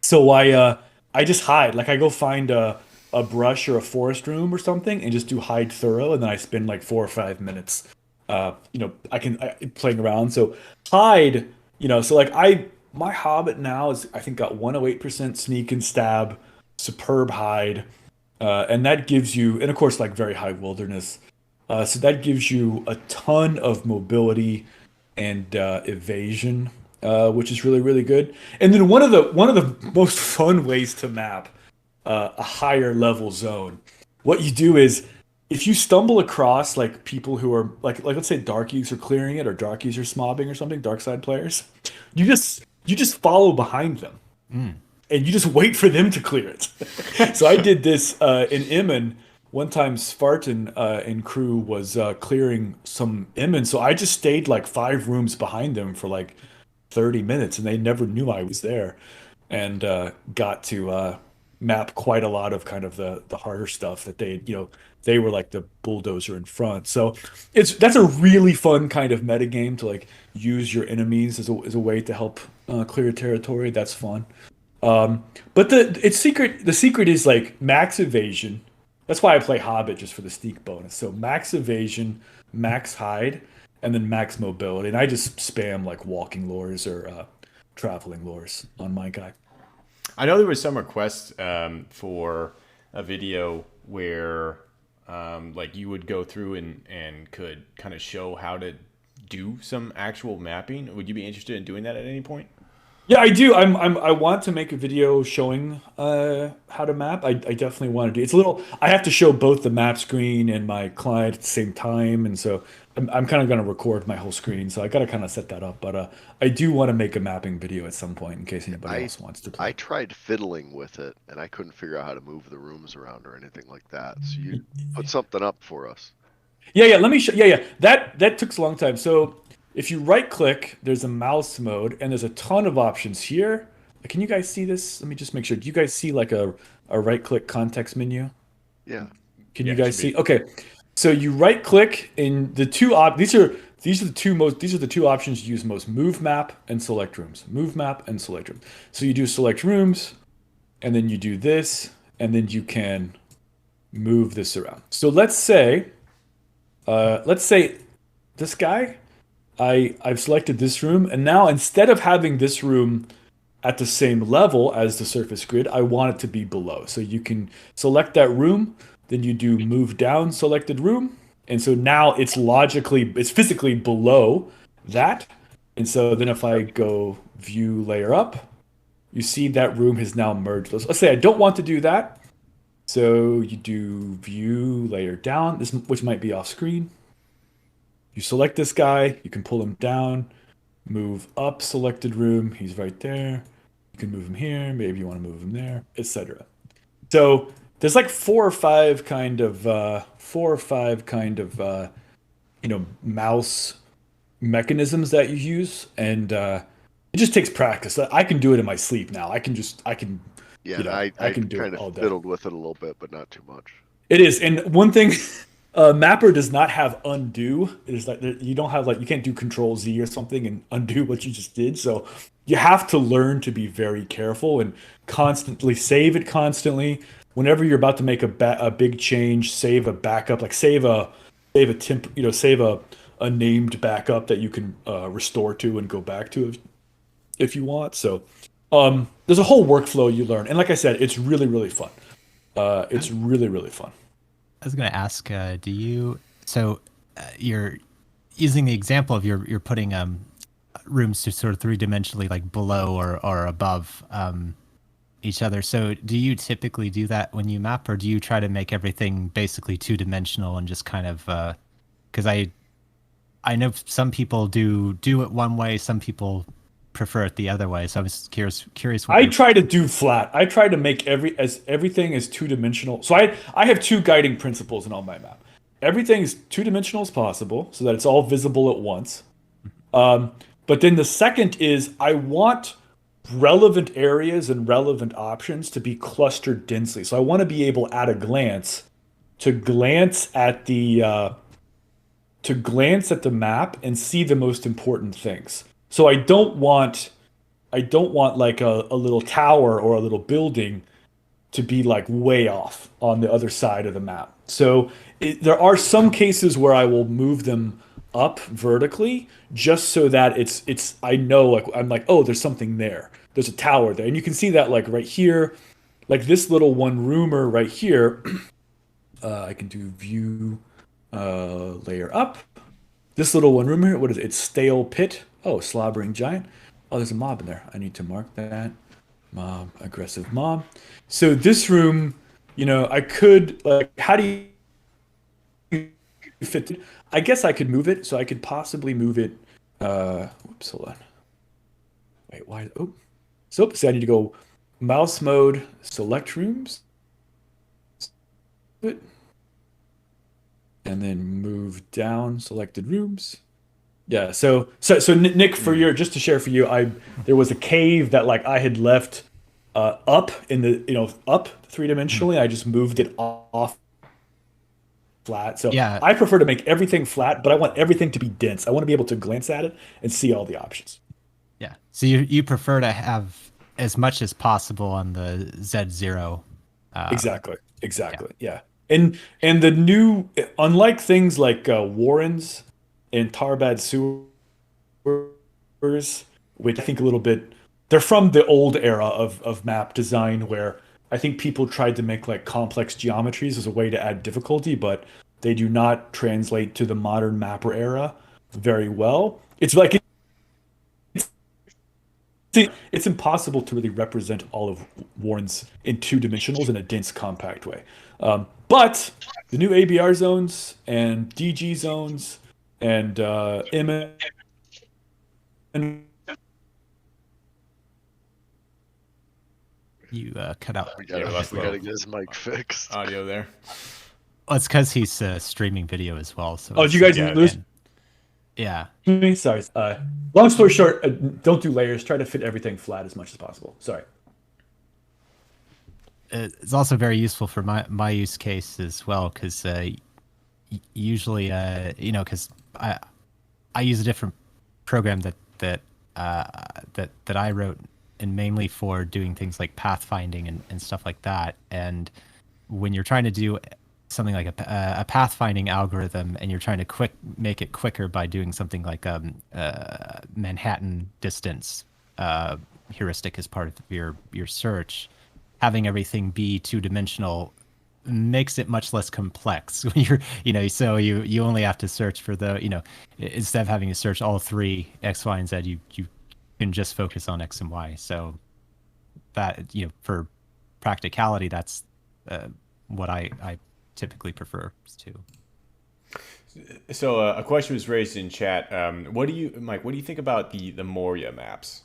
So I just hide. Like, I go find a brush or a forest room or something and just do hide thorough, and then I spend like 4 or 5 minutes playing around. So hide, so like my hobbit now is, I think, got 108% sneak and stab, superb hide, and that gives you, and of course like very high wilderness. So that gives you a ton of mobility and evasion, which is really, really good. And then one of the most fun ways to map a higher level zone, what you do is, if you stumble across like people who are like let's say darkies are clearing it, or darkies are smobbing or something, dark side players, you just follow behind them, and you just wait for them to clear it. So I did this in Emon. One time Spartan and crew was clearing some Emon, so I just stayed like 5 rooms behind them for like 30 minutes, and they never knew I was there, and got to map quite a lot of kind of the harder stuff that they were like the bulldozer in front. So that's a really fun kind of metagame to like use your enemies as a way to help clear territory. That's fun. But the secret is like max evasion. That's why I play Hobbit, just for the sneak bonus. So max evasion, max hide, and then max mobility. And I just spam like walking lures or traveling lures on my guy. I know there was some requests for a video where like you would go through and could kind of show how to do some actual mapping. Would you be interested in doing that at any point? Yeah, I do. I want to make a video showing how to map. I definitely want to do. It's a little. I have to show both the map screen and my client at the same time, and so I'm kind of going to record my whole screen. So I got to kind of set that up. But I do want to make a mapping video at some point in case anybody else wants to play. I tried fiddling with it, and I couldn't figure out how to move the rooms around or anything like that. So you put something up for us. Yeah. Let me show. Yeah. That took a long time. So if you right click, there's a mouse mode, and there's a ton of options here. Can you guys see this? Let me just make sure. Do you guys see like a right click context menu? Yeah. Can Yeah, you it guys should be. see? Okay. So you right click in the two these are the two options you use most: move map and select rooms. Move map and select rooms. So you do select rooms, and then you do this, and then you can move this around. So let's say this guy, I've selected this room, and now instead of having this room at the same level as the surface grid, I want it to be below. So you can select that room, then you do move down selected room, and so now it's physically below that. And so then if I go view layer up, you see that room has now merged. Let's say I don't want to do that. So you do view layer down, which might be off screen. You select this guy, you can pull him down, move up selected room, he's right there. You can move him here, maybe you want to move him there, etc. So there's like four or five kind of mouse mechanisms that you use, and it just takes practice. I can do it in my sleep now. I can Yeah, I I can do kind it all of day. fiddled with it a little bit, but not too much. It is, and one thing, Mapper does not have undo. It is like you don't have you can't do Control Z or something and undo what you just did. So you have to learn to be very careful and constantly save it constantly. Whenever you're about to make a big change, save a backup, like save a named backup that you can restore to and go back to if you want. So there's a whole workflow you learn, and like I said, it's really really fun. It's really really fun. I was going to ask, you're using the example of you're putting rooms to sort of three-dimensionally like below or above each other. So do you typically do that when you map, or do you try to make everything basically two-dimensional and just kind of because I know some people do it one way, some people prefer it the other way. So I was curious. I try to do flat. I try to make everything is two dimensional. So I have two guiding principles in all my map. Everything is two dimensional as possible, so that it's all visible at once. But then the second is I want relevant areas and relevant options to be clustered densely. So I want to be able at a glance to glance at the map and see the most important things. So I don't want like a little tower or a little building to be like way off on the other side of the map. So there are some cases where I will move them up vertically just so that it's I know, like I'm like, oh, there's something there. There's a tower there. And you can see that like right here, like this little one roomer right here. I can do view layer up. This little one room here, what is it? It's Stale Pit. Oh, Slobbering Giant. Oh, there's a mob in there. I need to mark that. Mob, aggressive mob. So this room, I could, like, how do you fit it? I guess I could move it. So I could possibly move it. Oops, hold on. Wait, why? Oh, so I need to go mouse mode, select rooms. And then move down selected rooms. Yeah, so Nick, for your just to share for you, there was a cave that like I had left up in the up three-dimensionally. I just moved it off flat. So Yeah. I prefer to make everything flat, but I want everything to be dense. I want to be able to glance at it and see all the options. Yeah. So you prefer to have as much as possible on the Z0. Exactly. Yeah. And the new, unlike things like Warrens and Tarbad sewers, which I think a little bit, they're from the old era of map design where I think people tried to make like complex geometries as a way to add difficulty, but they do not translate to the modern mapper era very well. It's like it's impossible to really represent all of Warrens in two dimensionals in a dense, compact way. But the new ABR zones and DG zones and You cut out. We Yeah, we gotta, lost we the gotta get his mic fixed. audio there. Well, it's because he's streaming video as well. So Oh, did you guys Yeah, lose yeah. me? Sorry. Long story short, don't do layers. Try to fit everything flat as much as possible. Sorry. It's also very useful for my use case as well, because usually, because I use a different program that I wrote, and mainly for doing things like pathfinding and stuff like that. And when you're trying to do something like a pathfinding algorithm, and you're trying to make it quicker by doing something like Manhattan distance heuristic as part of your search, having everything be two-dimensional makes it much less complex when so you only have to search for instead of having to search all three X, Y, and Z, you can just focus on X and Y. So that, for practicality, that's what I typically prefer too. So a question was raised in chat. Mike, what do you think about the Moria maps?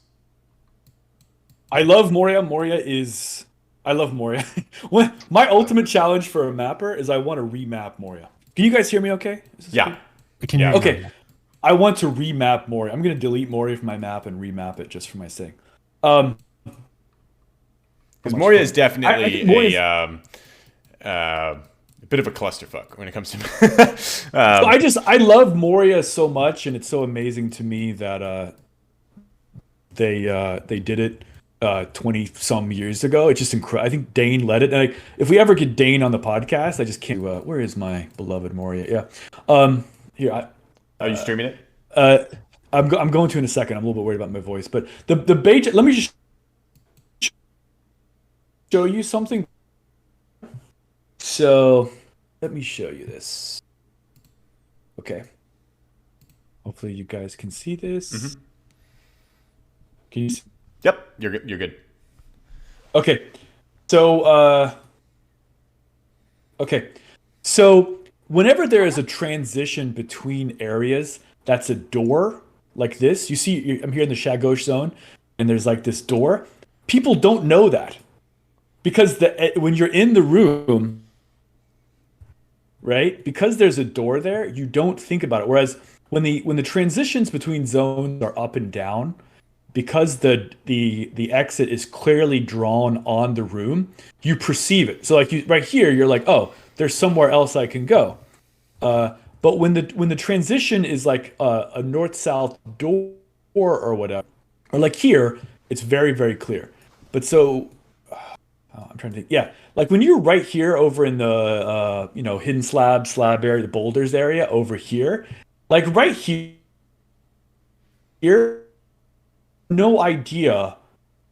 I love Moria. I love Moria. My ultimate challenge for a mapper is I want to remap Moria. Can you guys hear me okay? Yeah. Can you Okay. I want to remap Moria. I'm going to delete Moria from my map and remap it just for my sake. Because Moria is definitely a bit of a clusterfuck when it comes to. So I love Moria so much, and it's so amazing to me that they did it 20 some years ago. It's just incredible. I think Dane led it. And if we ever get Dane on the podcast, I just can't. Where is my beloved Moria? Yeah. Here. Are you streaming it? I'm going to in a second. I'm a little bit worried about my voice, but the bait. Let me just show you something. So let me show you this. Okay. Hopefully you guys can see this. Mm-hmm. Can you see? Yep, you're good. You're good. Okay. So So whenever there is a transition between areas, that's a door like this. You see, I'm here in the Shagosh zone, and there's like this door. People don't know that because when you're in the room, right? Because there's a door there, you don't think about it. Whereas when the transitions between zones are up and down, because the exit is clearly drawn on the room, you perceive it. So like right here, you're like, oh, there's somewhere else I can go. But when the transition is like a north-south door or whatever, or like here, it's very, very clear. But so I'm trying to think. Yeah, like when you're right here over in the hidden slab area, the boulders area over here, like right here, no idea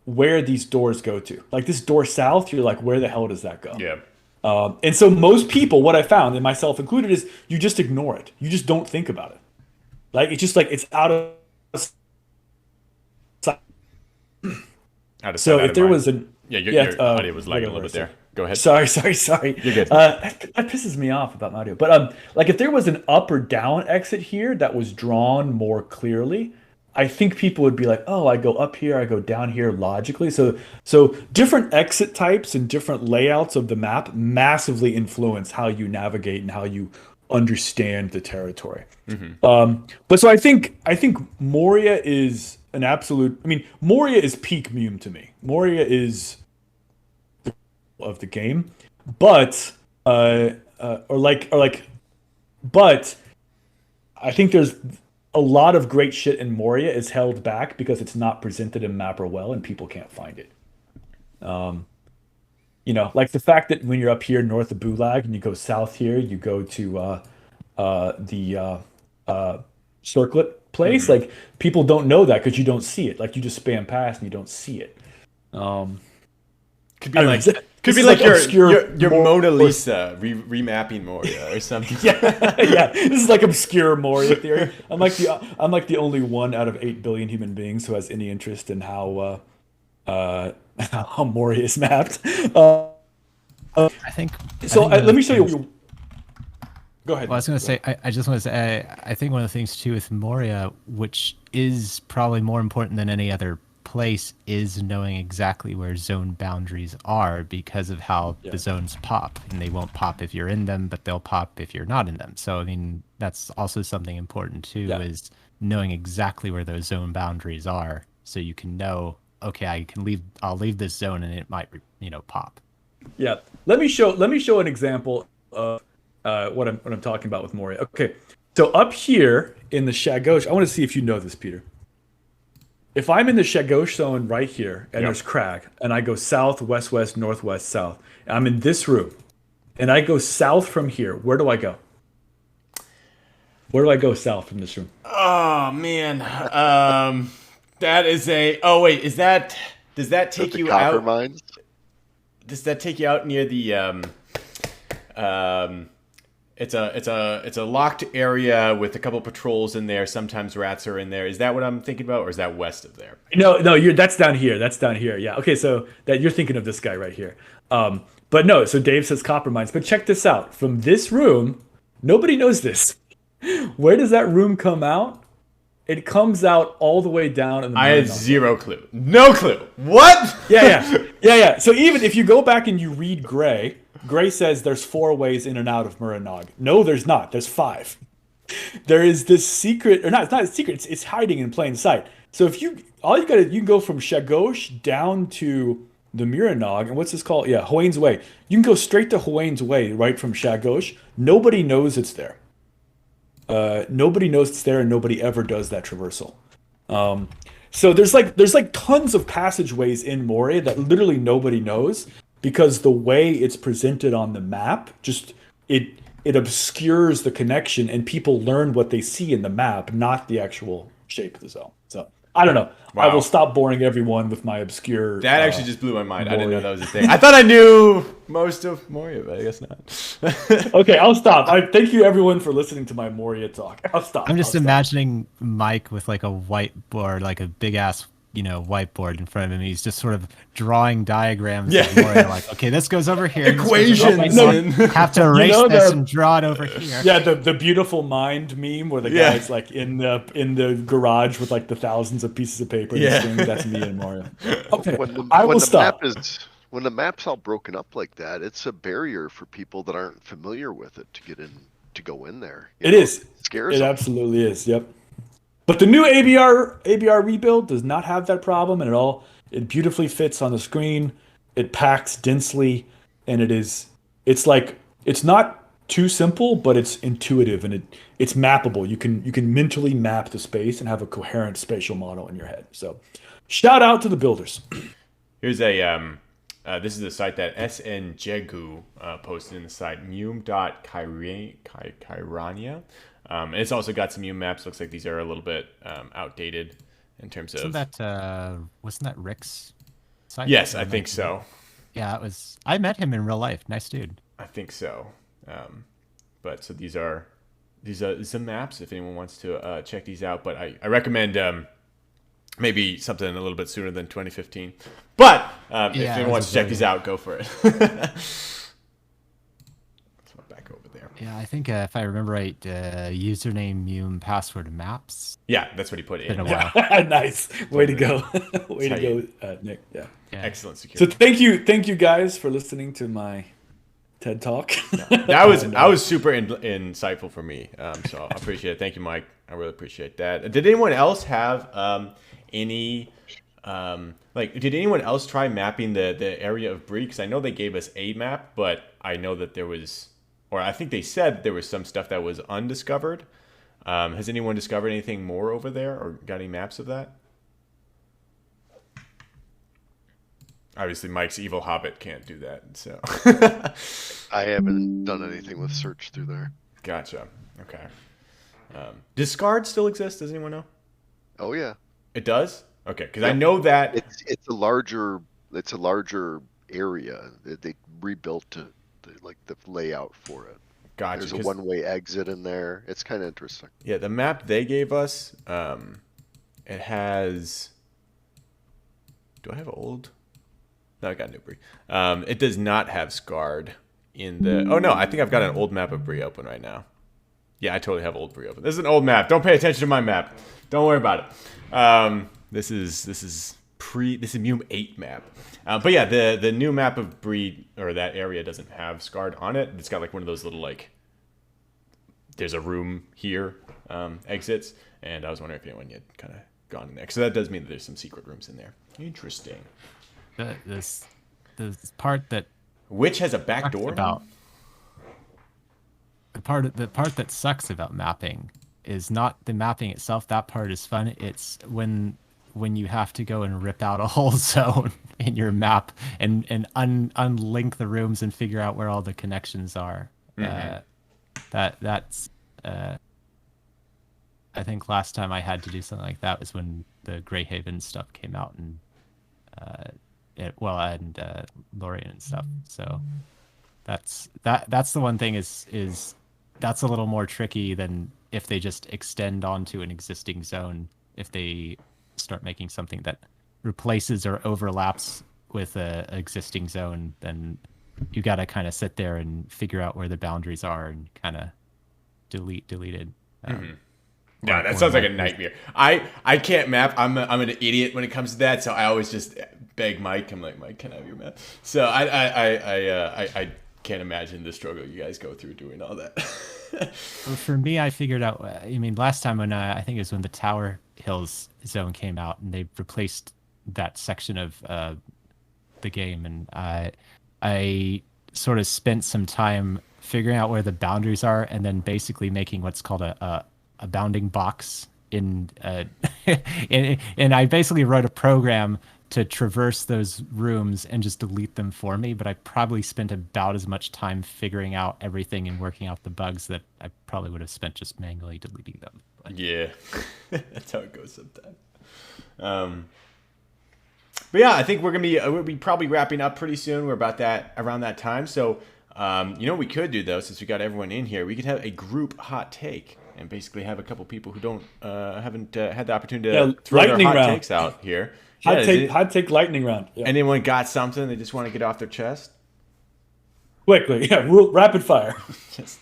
where these doors go to. Like this door south, you're like, where the hell does that go? Yeah. And so most people, what I found, and myself included, is you just ignore it. You just don't think about it. Like it's just like it's out of sight. So if there was an your audio was lagging a little bit there. Go ahead. Sorry. You're good. That pisses me off about my audio. But like if there was an up or down exit here that was drawn more clearly, I think people would be like, oh, I go up here, I go down here logically. So different exit types and different layouts of the map massively influence how you navigate and how you understand the territory. Mm-hmm. But so I think Moria is an absolute. I mean, Moria is peak MUME to me. Moria is of the game, but but I think there's a lot of great shit in Moria is held back because it's not presented in Mapper well and people can't find it. Like the fact that when you're up here north of Bulag and you go south here, you go to the circlet place. Mm-hmm. Like people don't know that because you don't see it. Like you just spam past and you don't see it. Could be like your Mona Lisa remapping Moria or something. yeah. This is like obscure Moria theory. I'm like the only one out of 8 billion human beings who has any interest in how Moria is mapped. I think. Let me show you. Go ahead. Well, I was going to say, I just want to say, I think one of the things too with Moria, which is probably more important than any other place is knowing exactly where zone boundaries are because of how the zones pop, and they won't pop if you're in them, but they'll pop if you're not in them. So I mean, that's also something important too, is knowing exactly where those zone boundaries are, so you can know, okay, I'll leave this zone and it might, pop. Yeah. Let me show an example of what I'm talking about with Moria. Okay. So up here in the Shagosh, I want to see if you know this, Peter. If I'm in the Shagosh zone right here, and there's crag, and I go south, west, west, northwest, south, and I'm in this room, and I go south from here, where do I go? Where do I go south from this room? Oh man, that is a. Oh wait, does that take you out? Mines? Does that take you out near the It's a locked area with a couple patrols in there. Sometimes rats are in there. Is that what I'm thinking about, or is that west of there? No, that's down here. That's down here. Yeah. Okay, so that you're thinking of this guy right here. But no, so Dave says copper mines. But check this out. From this room, nobody knows this. Where does that room come out? It comes out all the way down in the I had zero clue. No clue. What? Yeah. So even if you go back and you read Gray says there's 4 ways in and out of Muranog. No, there's not. There's 5. There is this secret, or not, it's not a secret, it's hiding in plain sight. So if you can go from Shagosh down to the Muranog, and what's this called? Yeah, Huane's Way. You can go straight to Huane's Way right from Shagosh. Nobody knows it's there. Nobody knows it's there, and nobody ever does that traversal. So there's like tons of passageways in Moria that literally nobody knows, because the way it's presented on the map, just it obscures the connection, and people learn what they see in the map, not the actual shape of the zone. So I don't know. Wow. I will stop boring everyone with my obscure. That actually just blew my mind. Moria. I didn't know that was a thing. I thought I knew most of Moria, but I guess not. Okay, I'll stop. Thank you everyone for listening to my Moria talk. I'll stop. I'm just imagining Mike with like a whiteboard, like a big ass, whiteboard in front of him. He's just sort of drawing diagrams. Yeah. Of Moria, like, okay, this goes over here. Equations. Have to erase this and draw it over here. Yeah, the beautiful mind meme where the guy's like in the garage with like the thousands of pieces of paper. Yeah. That's me and Mario. Okay, I will stop. When the map's all broken up like that, it's a barrier for people that aren't familiar with it to get in, to go in there. It is. It scares it them. Absolutely is. Yep. But the new ABR rebuild does not have that problem, and it beautifully fits on the screen. It packs densely, and it's not too simple, but it's intuitive, and it's mappable. You can mentally map the space and have a coherent spatial model in your head. So, shout out to the builders. Here's a this is a site that SN Jegu posted in the site mume.kairania. And it's also got some MUME maps. Looks like these are a little bit outdated in terms of. Wasn't that Rick's site? Yes, I think so. Yeah, it was. I met him in real life. Nice dude. I think so. But so these are some maps if anyone wants to check these out. But I recommend maybe something a little bit sooner than 2015. But if anyone wants to check these out, go for it. Yeah, I think if I remember right, username MUME, password maps. Yeah, that's what he put in. Been a while. Nice. Way to go. Way to go, Nick. Yeah. Excellent security. So thank you guys for listening to my TED Talk. That was super insightful for me. So I appreciate it. Thank you, Mike. I really appreciate that. Did anyone else have any did anyone else try mapping the area of Bree? Because I know they gave us a map, but I know that there was, or I think they said there was some stuff that was undiscovered. Has anyone discovered anything more over there or got any maps of that? Obviously, Mike's evil hobbit can't do that, so. I haven't done anything with search through there. Gotcha. Okay. Does Scarred still exist? Does anyone know? Oh yeah. It does? Okay, because I know that it's a larger area. They rebuilt the layout for it. Gotcha. There's a one-way exit in there. It's kind of interesting. Yeah, the map they gave us, it has. Do I have old? No, I got new Bree. It does not have Scarred in the. Oh no, I think I've got an old map of Bree open right now. Yeah, I totally have old Bree open. This is an old map. Don't pay attention to my map. Don't worry about it. This is this is MUME 8 map. But yeah, the new map of Bree, or that area, doesn't have Scarred on it. It's got like one of those little like, there's a room here exits, and I was wondering if anyone had kind of gone in there. So that does mean that there's some secret rooms in there. Interesting. The part that Which has a back door? about the part that sucks about mapping is not the mapping itself. That part is fun. It's when you have to go and rip out a whole zone in your map and unlink the rooms and figure out where all the connections are. That's I think last time I had to do something like that was when the Greyhaven stuff came out, and Lorien and stuff. So that's the one thing is that's a little more tricky than if they just extend onto an existing zone. If they start making something that replaces or overlaps with a existing zone, then you got to kind of sit there and figure out where the boundaries are and kind of delete it. Yeah, that sounds like a nightmare. I can't map. I'm an idiot when it comes to that, so I always just beg Mike. I'm like, Mike, can I have your map? So I can't imagine the struggle you guys go through doing all that. Well, for me, I figured out. I mean, last time when I think it was when the Tower Hills zone came out, and they replaced that section of the game, and I sort of spent some time figuring out where the boundaries are, and then basically making what's called a bounding box and I basically wrote a program to traverse those rooms and just delete them for me, but I probably spent about as much time figuring out everything and working out the bugs that I probably would have spent just manually deleting them. But yeah, that's how it goes sometimes. But yeah, I think we'll be probably wrapping up pretty soon. We're about around that time. So you know what we could do though, since we got everyone in here, we could have a group hot take and basically have a couple people who haven't had the opportunity to throw their hot takes out here. Hot take lightning round. Yeah. Anyone got something they just want to get off their chest? Quickly, rapid fire. Just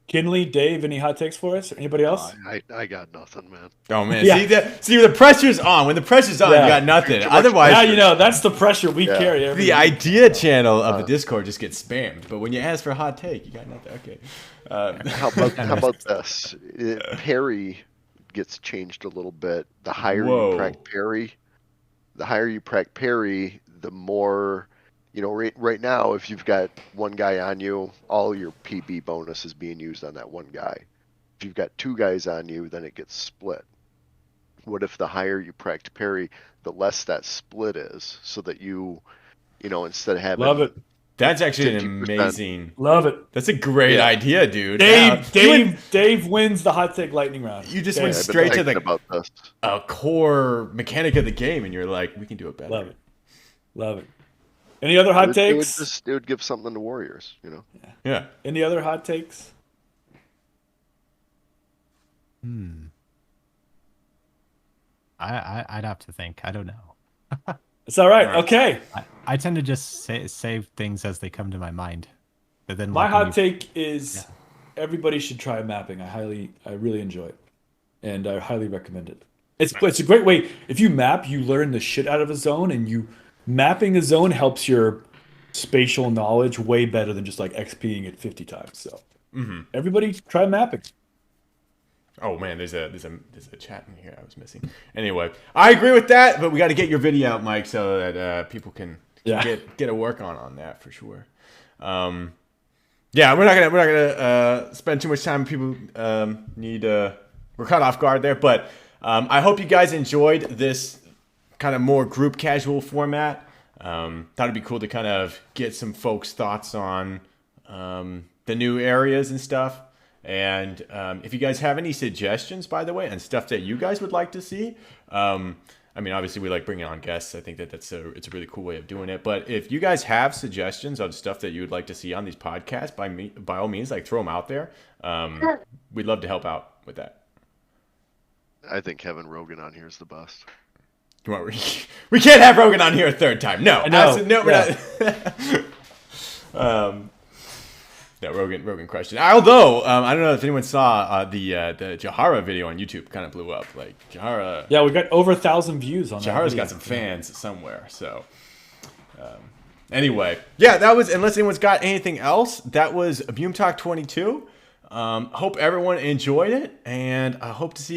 Kinley, Dave, any hot takes for us? Anybody else? I got nothing, man. Oh man, Yeah. see the pressure's on. When the pressure's on, Yeah. you got nothing. Otherwise, Now you know that's the pressure we carry. Every the week. idea channel of the Discord just gets spammed. But when you ask for a hot take, you got nothing. Okay. How about this? Parry gets changed a little bit. The higher Whoa. you prac parry, the more. You know, right now, if you've got one guy on you, all your PB bonus is being used on that one guy. If you've got two guys on you, then it gets split. What if the higher you prac parry, the less that split is, so that you know, instead of having Love it. That's actually an 50%. amazing. Love it. That's a great idea, dude. Dave wins the hot take lightning round. You just Dave. went I've been straight to thinking about this. core mechanic of the game, and you're like, we can do it better. Love it. Any other hot It takes? would give something to Warriors, you know. Yeah. Any other hot takes? I'd have to think. I don't know. It's all right. Okay. I tend to just save things as they come to my mind. But then My hot take is everybody should try mapping. I really enjoy it, and I highly recommend it. It's a great way. If you map, you learn the shit out of a zone, and mapping a zone helps your spatial knowledge way better than just like XPing it 50 times. So everybody try mapping. Oh man, there's a chat in here I was missing. Anyway, I agree with that, but we got to get your video out, Mike, so that people can get a work on that for sure. Yeah, we're not gonna spend too much time. People we're caught off guard there, but I hope you guys enjoyed this kind of more group casual format. Thought it'd be cool to kind of get some folks' thoughts on the new areas and stuff. And if you guys have any suggestions, by the way, and stuff that you guys would like to see, I mean, obviously we like bringing on guests. I think it's a really cool way of doing it. But if you guys have suggestions of stuff that you would like to see on these podcasts, by all means, like throw them out there. We'd love to help out with that. I think having Rogan on here is the best. We can't have Rogan on here a third time. No, I know. no, we're not. That Rogan question. Although I don't know if anyone saw the Jahara video on YouTube, kind of blew up. Like Jahara. Yeah, we got over 1,000 views on that. Jahara's video. got some fans somewhere. So anyway, yeah, that was. Unless anyone's got anything else, that was MUME Talk 22. Hope everyone enjoyed it, and I hope to see